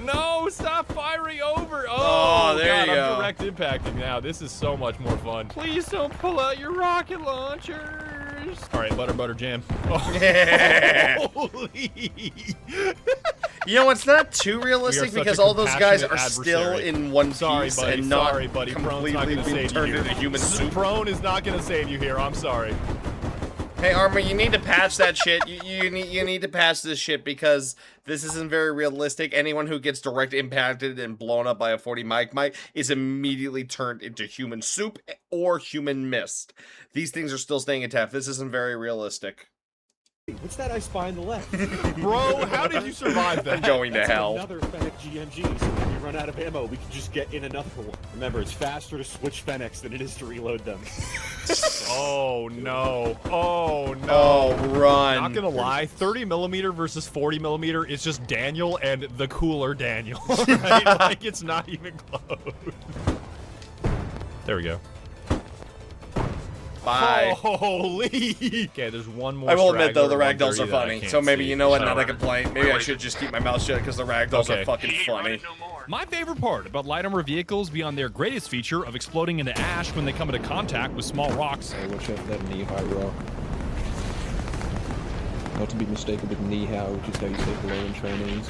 No, stop firing over. Oh, there God, you I'm go. direct impacting now. This is so much more fun. Please don't pull out your rocket launchers. All right, butter jam. Holy. You know, it's not too realistic such a because all those guys are compassionate still adversary. in one Sorry, piece buddy. and not Sorry, buddy. Prone's not completely gonna being save turned you. into human soup. Prone is not going to save you here. I'm sorry. Hey, Arma, you need to patch that shit. You need to patch this shit because this isn't very realistic. Anyone who gets direct impacted and blown up by a 40 mic is immediately turned into human soup or human mist. These things are still staying intact. This isn't very realistic. What's that I spy on the left? Bro, how did you survive that? I'm going to hell. Another Fennec GMG, so when we run out of ammo, we can just get in another one. Remember, it's faster to switch Fennecs than it is to reload them. Oh no. Oh no. Oh, run. Not gonna lie, 30mm versus 40mm is just Daniel and the cooler Daniel. Right? Like, it's not even close. There we go. Bye. Holy! Okay, there's one more. I will admit though, the straggler ragdolls are at 130 that I funny. can't So maybe see. you know what? Not a complaint. Maybe I should just keep my mouth shut because the ragdolls are fucking funny. My favorite part about light armor vehicles beyond their greatest feature of exploding into ash when they come into contact with small rocks. Hey, watch out for that knee-high rock. Not to be mistaken with knee-high, which is how you say hello in Chinese.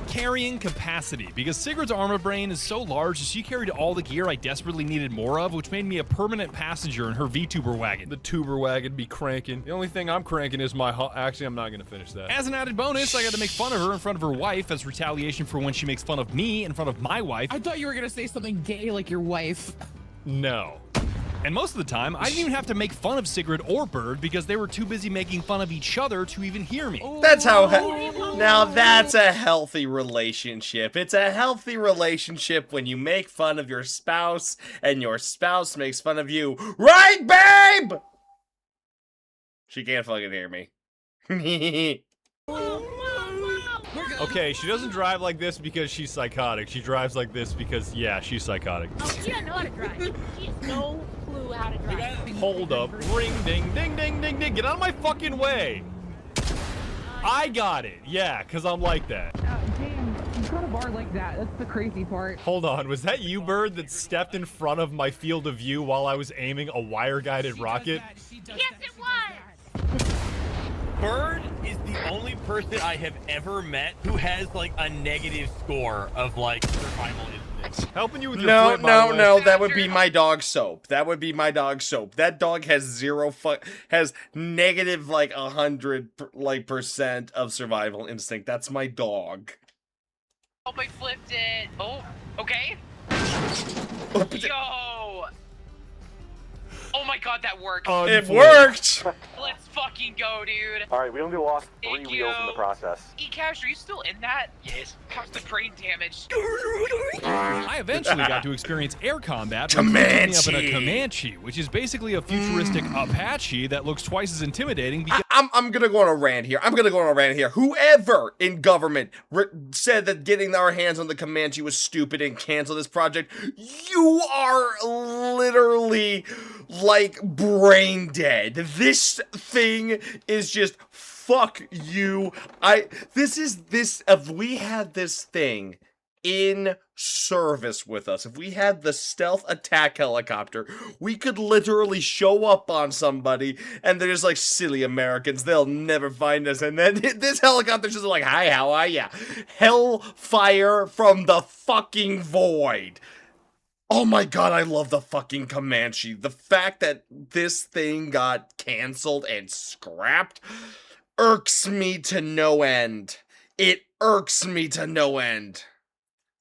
Carrying capacity, because Sigurd's armor brain is so large that she carried all the gear I desperately needed more of, which made me a permanent passenger in her Vtuber wagon. The tuber wagon be cranking. The only thing I'm cranking is my actually, I'm not gonna finish that. As an added bonus, I got to make fun of her in front of her wife as retaliation for when she makes fun of me in front of my wife. I thought you were gonna say something gay like your wife. No. And most of the time, I didn't even have to make fun of Sigrid or Bird because they were too busy making fun of each other to even hear me. That's how. Now that's a healthy relationship. It's a healthy relationship when you make fun of your spouse and your spouse makes fun of you. Right, babe? She can't fucking hear me. Okay, she doesn't drive like this because she's psychotic. She drives like this because, yeah, she's psychotic. Oh, she doesn't know how to drive. She has no clue how to drive. Hold up. Ring, ding, ding, ding, ding, ding. Get out of my fucking way. I got it. Yeah, because I'm like that. Damn, you got a bar like that. That's the crazy part. Hold on. Was that you, Bird, that stepped in front of my field of view while I was aiming a wire-guided rocket? Yes, it was. Bird is the only person I have ever met who has like a negative score of like survival instincts. Helping you with your No, flip, by no, the way. no. That would be my dog Soap. That would be my dog Soap. That dog has has negative like 100% of survival instinct. That's my dog. Oh, I flipped it. Oh, okay. Yo. Oh my god, that worked. It worked! Let's fucking go, dude. Alright, we only lost 3 Thank wheels in the you. process. E-Cash, are you still in that? Yes. How's the brain damage? I eventually got to experience air combat when Comanche. me up in a Comanche, which is basically a futuristic Apache that looks twice as intimidating because I'm gonna go on a rant here. Whoever in government said that getting our hands on the Comanche was stupid and canceled this project, you are literally like brain dead. This thing is just fuck you. If we had this thing in service with us, if we had the stealth attack helicopter, we could literally show up on somebody and they're just like, silly Americans, they'll never find us, and then this helicopter's just like, hi, how are ya? Hellfire from the fucking void. Oh my god, I love the fucking Comanche. The fact that this thing got canceled and scrapped irks me to no end. It irks me to no end.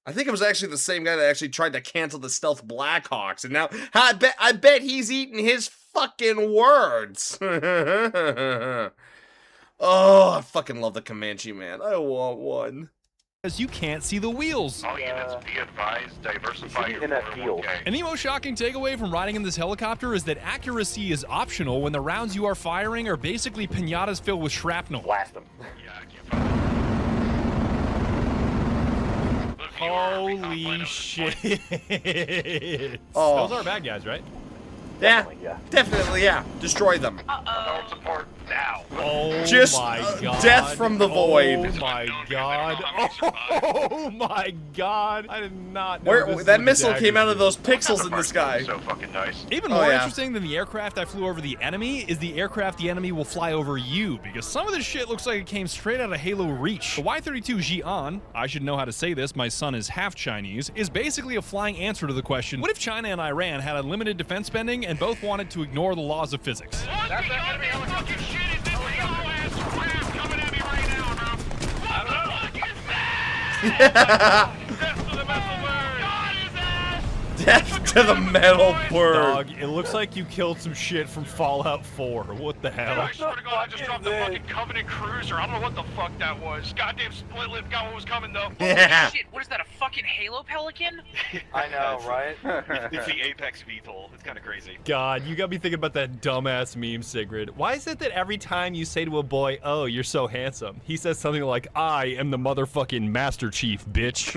I think it was actually the same guy that actually tried to cancel the Stealth Blackhawks, and now I bet he's eating his fucking words. Oh, I fucking love the Comanche, man. I want one. you can't see the wheels. All units, be advised, diversify your in that field. And the most shocking takeaway from riding in this helicopter is that accuracy is optional when the rounds you are firing are basically pinatas filled with shrapnel. Blast them. Yeah, I can't find Holy shit. Oh. Those are bad guys, right? Yeah, definitely, yeah. Destroy them. Uh-oh. support. now. Oh Just my god. death from the void. Oh my god. Oh my god. I did not know Where this that was missile dagger came out of shooting. those pixels in the sky. So fucking nice. Even Oh, more yeah. interesting than the aircraft I flew over the enemy is the aircraft the enemy will fly over you, because some of this shit looks like it came straight out of Halo Reach. The Y-32 Xi'an, I should know how to say this, my son is half Chinese, is basically a flying answer to the question, what if China and Iran had unlimited defense spending and both wanted to ignore the laws of physics? That's the enemy helicopter. Shit is this yellow-ass crap coming at me right now, bro. What the fuck is that? Death to the metal bird. God is ass. Death to the metal bird. Dog, it looks like you killed some shit from Fallout 4. What the hell? I swear to God, I just dropped the fucking Covenant Cruiser. I don't know what the fuck that was. Goddamn split lip got what was coming though. Yeah. Shit, what is that, a fucking Halo Pelican? I know, right? It's the Apex VTOL. It's kind of crazy. God, you got me thinking about that dumbass meme, Sigrid. Why is it that every time you say to a boy, oh, you're so handsome, he says something like, I am the motherfucking Master Chief, bitch?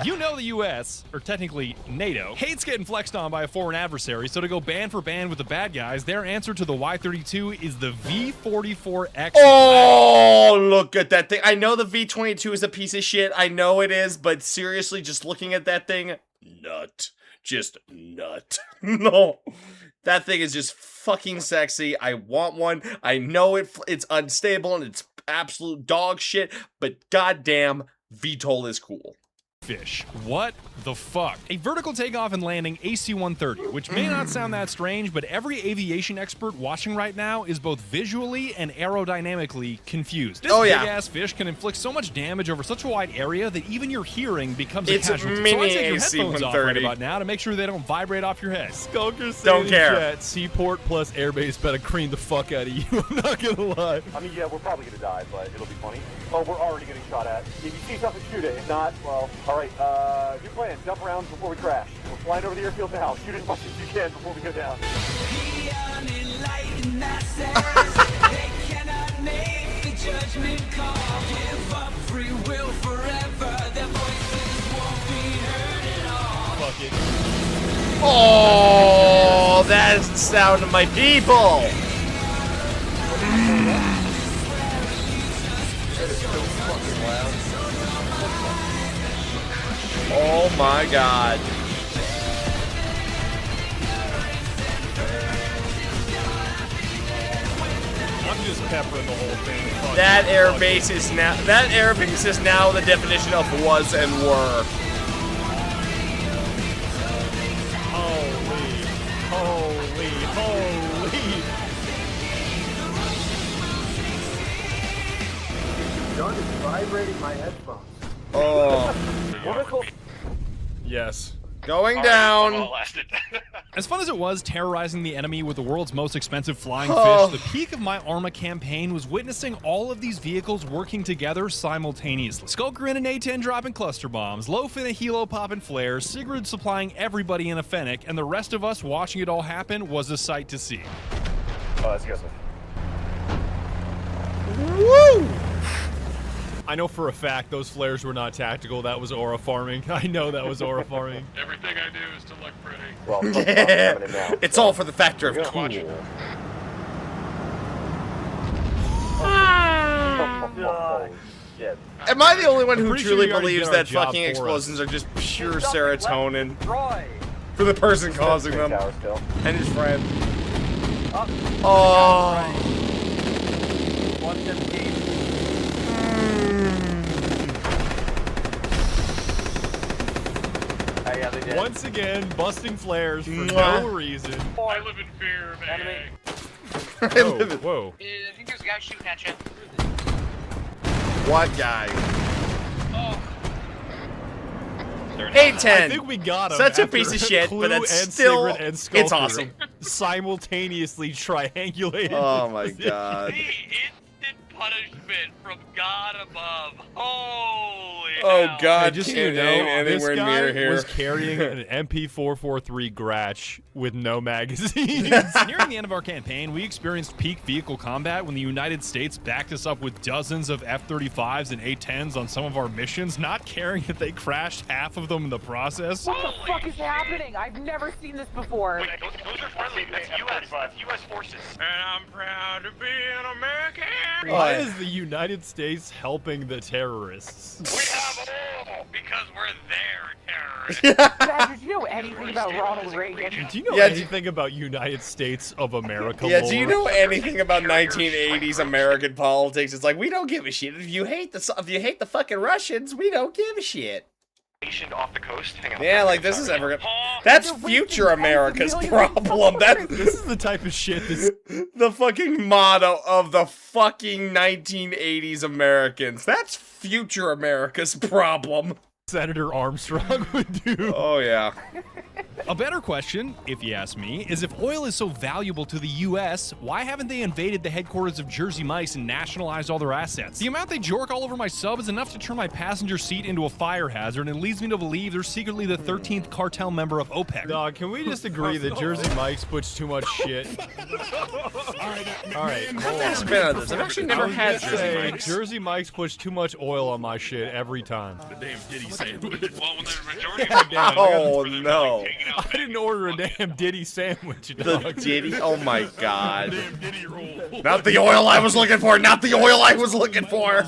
You know the US, or technically NATO, hates getting flexed on by a foreign adversary, so to go band for band with the bad guys, their answer to the Y-32 is the V-44X. Oh, look at that thing. I know the V-22 is a piece of shit. I know it is, but seriously, just looking at that thing, nut. Just nut. No. That thing is just fucking sexy. I want one. I know it's unstable and it's absolute dog shit, but goddamn, VTOL is cool. Fish. What the fuck? A vertical takeoff and landing AC-130, which may not sound that strange, but every aviation expert watching right now is both visually and aerodynamically confused. This big-ass fish can inflict so much damage over such a wide area that even your hearing becomes a casualty. Mini So I take your headphones off right AC-130. about now to make sure they don't vibrate off your head. Skulker said Don't in care. chat, Seaport plus airbase better cream the fuck out of you. I'm not gonna lie. I mean, yeah, we're probably gonna die, but it'll be funny. Oh, we're already getting shot at. If you see something, shoot it. If not, well, alright, new plan. Jump around before we crash. We're flying over the airfield now. Shoot as much as you can before we go down. Fuck it. Oh, that's the sound of my people. Oh my god. I'm just peppering the whole thing. Fuck That it. air Fuck base it. is now the definition of was and were. Holy. John is vibrating my headphones. Oh. Yes. Going down. As fun as it was terrorizing the enemy with the world's most expensive flying Oh. fish, the peak of my Arma campaign was witnessing all of these vehicles working together simultaneously. Skulker in an A-10 dropping cluster bombs, Loaf in a helo popping flares, Sigrid supplying everybody in a Fennec, and the rest of us watching it all happen was a sight to see. Oh, that's good. Woo! I know for a fact those flares were not tactical. That was aura farming. I know that was aura farming. Everything I do is to look pretty. Well, Yeah. It's all for the factor of cool. Shit. Am I the only one who pretty sure truly you already believes did our that job fucking for explosions are just pure serotonin Troy! for the person causing them Tower still. and his friend? Oh. 117. Yeah, they did. Once again, busting flares for Mwah. no reason. I live in fear, man. Whoa. I think there's a guy shooting at you. What guy? Oh. I 810. think we got him. Such a after piece of shit, Clue but that's and still Sigrid and Skulker it's awesome. simultaneously triangulated. Oh my position. god. It punishment from God above. Holy Oh hell. God, Hey, just so you can't know, aim this anywhere guy near here. was carrying an MP443 Gratch with no magazines. Nearing the end of our campaign, we experienced peak vehicle combat when the United States backed us up with dozens of F-35s and A-10s on some of our missions, not caring that they crashed half of them in the process. What the fuck is happening? I've never seen this before. Wait, those are friendly. That's U.S. forces. And I'm proud to be an American. Why is the United States helping the terrorists? We have all because we're their terrorists. Badger, do you know anything about Ronald Reagan? Do you know anything about United States of America Yeah, lore? do you know anything about 1980s American politics? It's like, we don't give a shit. If you hate the fucking Russians, we don't give a shit. Off the coast. Hang on. Yeah, like this is ever gonna. That's future America's problem. This is the type of shit that's the fucking motto of the fucking 1980s Americans. That's future America's problem. Senator Armstrong would do. Oh yeah. A better question, if you ask me, is if oil is so valuable to the U.S., why haven't they invaded the headquarters of Jersey Mike's and nationalized all their assets? The amount they jork all over my sub is enough to turn my passenger seat into a fire hazard and leads me to believe they're secretly the 13th cartel member of OPEC. Dog, can we just agree that Jersey Mike's puts too much shit? Alright, hold on. I've actually never had Jersey Mike's. Jersey Mike's puts too much oil on my shit every time. The damn Diddy sandwich. Well, the majority of Oh no. I didn't order a damn Diddy sandwich, The dog. Diddy? Oh my god. Damn Diddy roll. Not the oil I was looking for, not the oil I was looking for!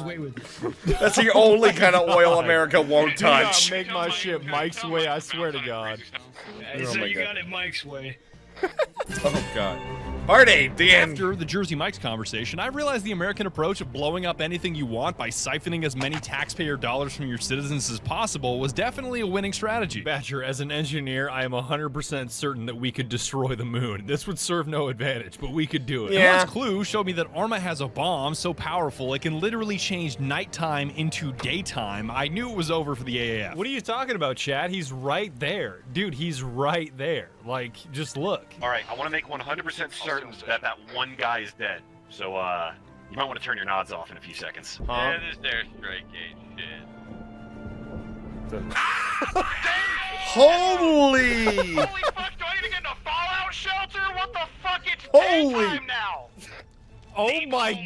That's the only kind of oil America won't Do not touch. make my shit Mike's way, I swear to God. Oh my god. it Mike's way. Oh god. Party, the end. After the Jersey Mike's conversation, I realized the American approach of blowing up anything you want by siphoning as many taxpayer dollars from your citizens as possible was definitely a winning strategy. Badger, as an engineer, I am 100% certain that we could destroy the moon. This would serve no advantage, but we could do it. Yeah. Once Clue showed me that Arma has a bomb so powerful it can literally change nighttime into daytime, I knew it was over for the AAF. What are you talking about, Chad? He's right there. Dude, he's right there. Like, just look. All right, I want to make 100% certain that that one guy is dead. So, you might want to turn your nods off in a few seconds. Yeah, this there strike gauge shit. Holy! Holy fuck, do I need to get in a fallout shelter? What the fuck? It's Holy- daytime now! Oh my god!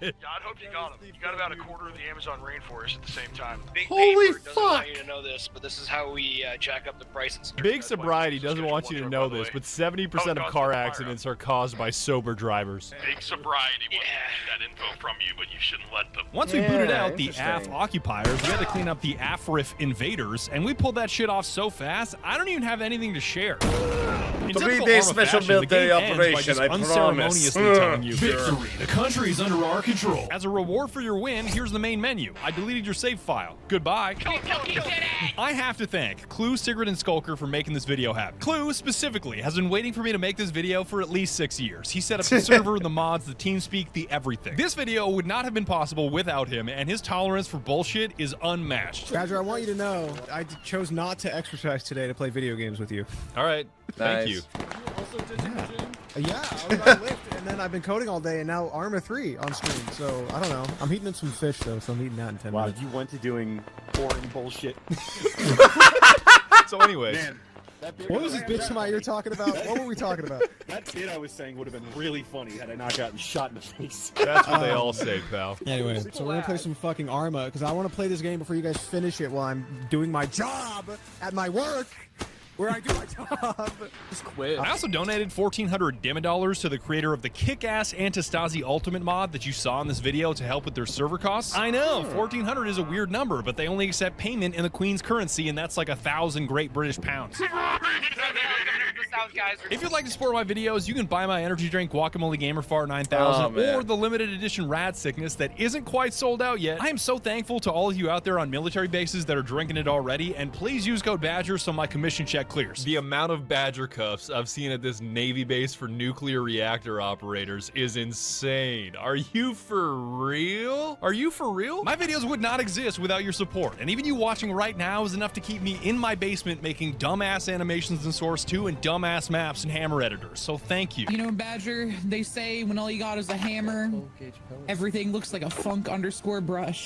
Yeah, I hope you got him. You got about a quarter of the Amazon rainforest at the same time. Big Holy Paper doesn't fuck. want you to know this, but this is how we jack up the prices. Big Sobriety doesn't want you to know this, but 70% of car accidents are caused by sober drivers. Big sobriety wants that info from you, but you shouldn't let them. Once we booted Yeah, out the AF occupiers, we had to clean up the AFRIF invaders, and we pulled that shit off so fast, I don't even have anything to share. In typical 3-day Arma special fashion, the game military ends by operation, just I promise. unceremoniously telling you, Victory. The country is under our control. as a reward for your win, here's the main menu. I deleted your save file. Goodbye. I have to thank Clue, Sigrid, and Skulker for making this video happen. Clue, specifically, has been waiting for me to make this video for at least 6 years. He set up the server, the mods, the TeamSpeak, the everything. This video would not have been possible without him, and his tolerance for bullshit is unmatched. Badger, I want you to know, I chose not to exercise today to play video games with you. All right, thank you. Yeah, I was about to lift, and then I've been coding all day, and now Arma 3 on screen, so I don't know. I'm heating up some fish, though, so I'm eating that in 10 minutes. You went to doing boring bullshit. So anyways. Man, What was this bitch in my ear talking about? What were we talking about? that bit I was saying would have been really funny had I not gotten shot in the face. That's what they all say, pal. Anyway, so we're gonna play some fucking Arma, because I want to play this game before you guys finish it while I'm doing my job at my work, where I do my job. Just quit. I also donated 1,400 $dollars to the creator of the kick-ass Antistasi Ultimate mod that you saw in this video to help with their server costs. I know, 1,400 is a weird number, but they only accept payment in the Queen's currency, and that's like 1,000 Great British pounds. If you'd like to support my videos, you can buy my energy drink Guacamole Gamer Far 9000 Oh, man. or the limited edition Rad Sickness that isn't quite sold out yet. I am so thankful to all of you out there on military bases that are drinking it already, and please use code Badger so my commission check clears. The amount of Badger cuffs I've seen at this Navy base for nuclear reactor operators is insane. Are you for real? Are you for real? My videos would not exist without your support, and even you watching right now is enough to keep me in my basement making dumbass animations in Source 2 and dumbass dumbass maps and hammer editors, so thank you. You know, Badger, they say when all you got is a hammer, everything looks like a funk_brush.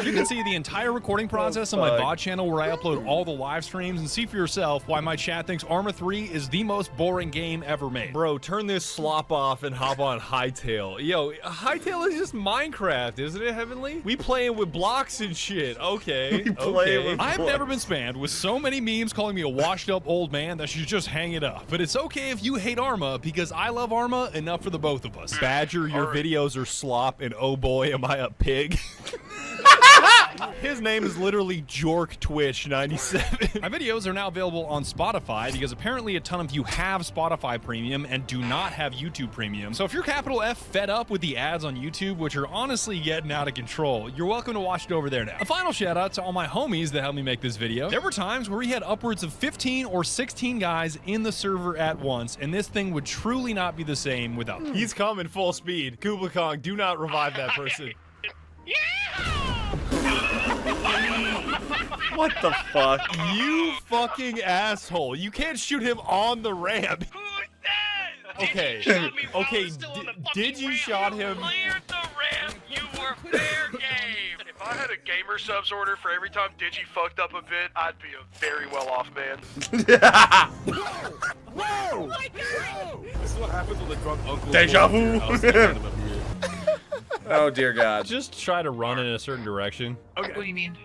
You can see the entire recording process on my VOD channel where I upload all the live streams and see for yourself why my chat thinks Arma 3 is the most boring game ever made. Bro, turn this slop off and hop on Hightail. Yo, Hightail is just Minecraft, isn't it, Heavenly? We playing with blocks and shit. Okay, okay. I've never been spammed with so many memes calling me a washed up old man that should just hang it up. But it's okay if you hate Arma because I love Arma enough for the both of us. Badger, your videos are slop, and oh boy, am I a pig. His name is literally Jork Twitch 97. My videos are now available on Spotify because apparently a ton of you have Spotify Premium and do not have YouTube Premium. So if you're capital F fed up with the ads on YouTube, which are honestly getting out of control, you're welcome to watch it over there now. A final shout out to all my homies that helped me make this video. There were times where we had upwards of 15 or 16 guys in the server at once, and this thing would truly not be the same without them. He's coming full speed. Kublai Kong, do not revive that person. What the fuck? You fucking asshole. You can't shoot him on the ramp. Okay, okay, did you shot him? Cleared the ramp, you were fair game. If I had a gamer subs order for every time Digi fucked up a bit, I'd be a very well off man. Whoa! This is what happens when the drunk uncle. Deja vu. Oh dear God. Just try to run in a certain direction. Okay. What do you mean?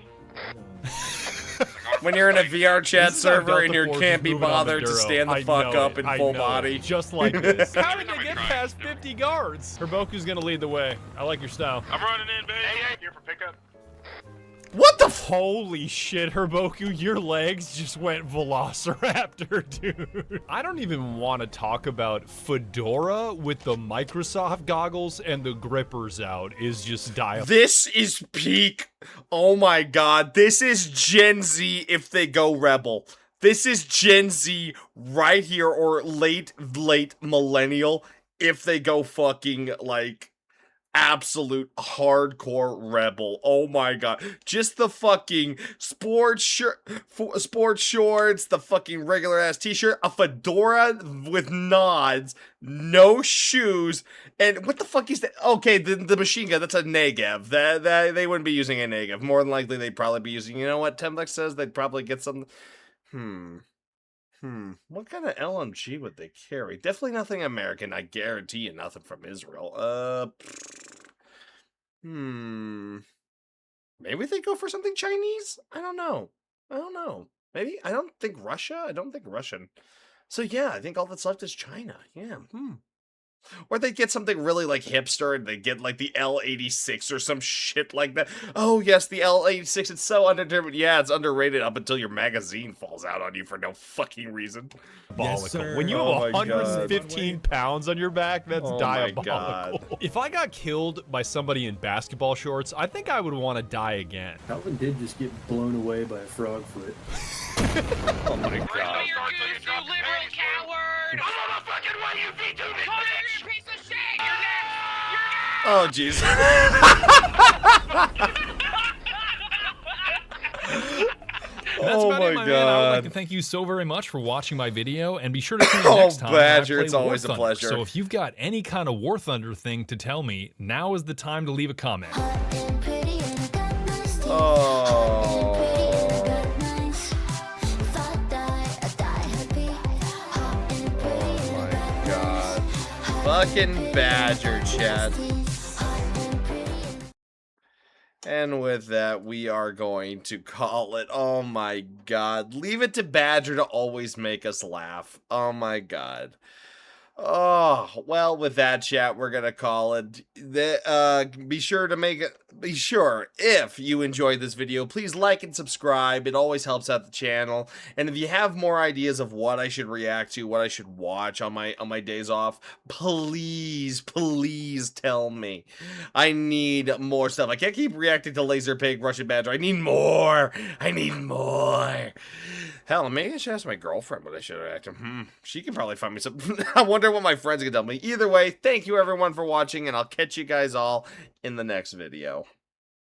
When you're in a VR chat server and you can't be bothered to stand the fuck up in full body. Just like this. How did they get past 50 guards? Herboku's gonna lead the way. I like your style. I'm running in, baby. Hey, here for pickup. What the Holy shit, Herboku, your legs just went Velociraptor, dude. I don't even want to talk about Fedora with the Microsoft goggles and the grippers out is just diabolical. This is peak. Oh my God. This is Gen Z if they go rebel. This is Gen Z right here, or late millennial if they go fucking like absolute hardcore rebel. Oh my God. Just the fucking sports shorts, the fucking regular ass t-shirt, a fedora with nods, no shoes, and what the fuck is that? Okay, the machine gun, that's a Negev. That they wouldn't be using a Negev. More than likely they'd probably be using, you know what Temlex says? They'd probably get some what kind of LMG would they carry? Definitely nothing American. I guarantee you nothing from Israel. Maybe they go for something Chinese? I don't know. Maybe? I don't think Russia? I don't think Russian. So yeah, I think all that's left is China. Yeah, Or they get something really like hipster and they get like the L86 or some shit like that. Oh yes, the L86, it's so undetermined. Yeah, it's underrated up until your magazine falls out on you for no fucking reason. Diabolical. When you have 115 pounds on your back, that's diabolical. If I got killed by somebody in basketball shorts, I think I would want to die again. Calvin did just get blown away by a frog foot. Oh my God. Your goose, you liberal coward! I'm on the fucking way, you Vtuber bitch! You're a piece of shit! You're next! Oh jeez. That's about it, my man. I would like to thank you so very much for watching my video, and be sure to tune in next time. Badger, when I play it's always War a Thunder. pleasure. So if you've got any kind of War Thunder thing to tell me, now is the time to leave a comment. Fucking Badger, chat. And with that, we are going to call it. Oh my God. Leave it to Badger to always make us laugh. Oh my God. Oh, well, with that, chat, we're gonna call it. Be sure, if you enjoyed this video, please like and subscribe. It always helps out the channel. And if you have more ideas of what I should react to, what I should watch on my days off, please tell me. I need more stuff. I can't keep reacting to Laser Pig, Russian Badger. I need more. Hell, maybe I should ask my girlfriend what I should react to. She can probably find me some. I wonder what my friends can tell me. Either way, thank you everyone for watching, and I'll catch you guys all in the next video.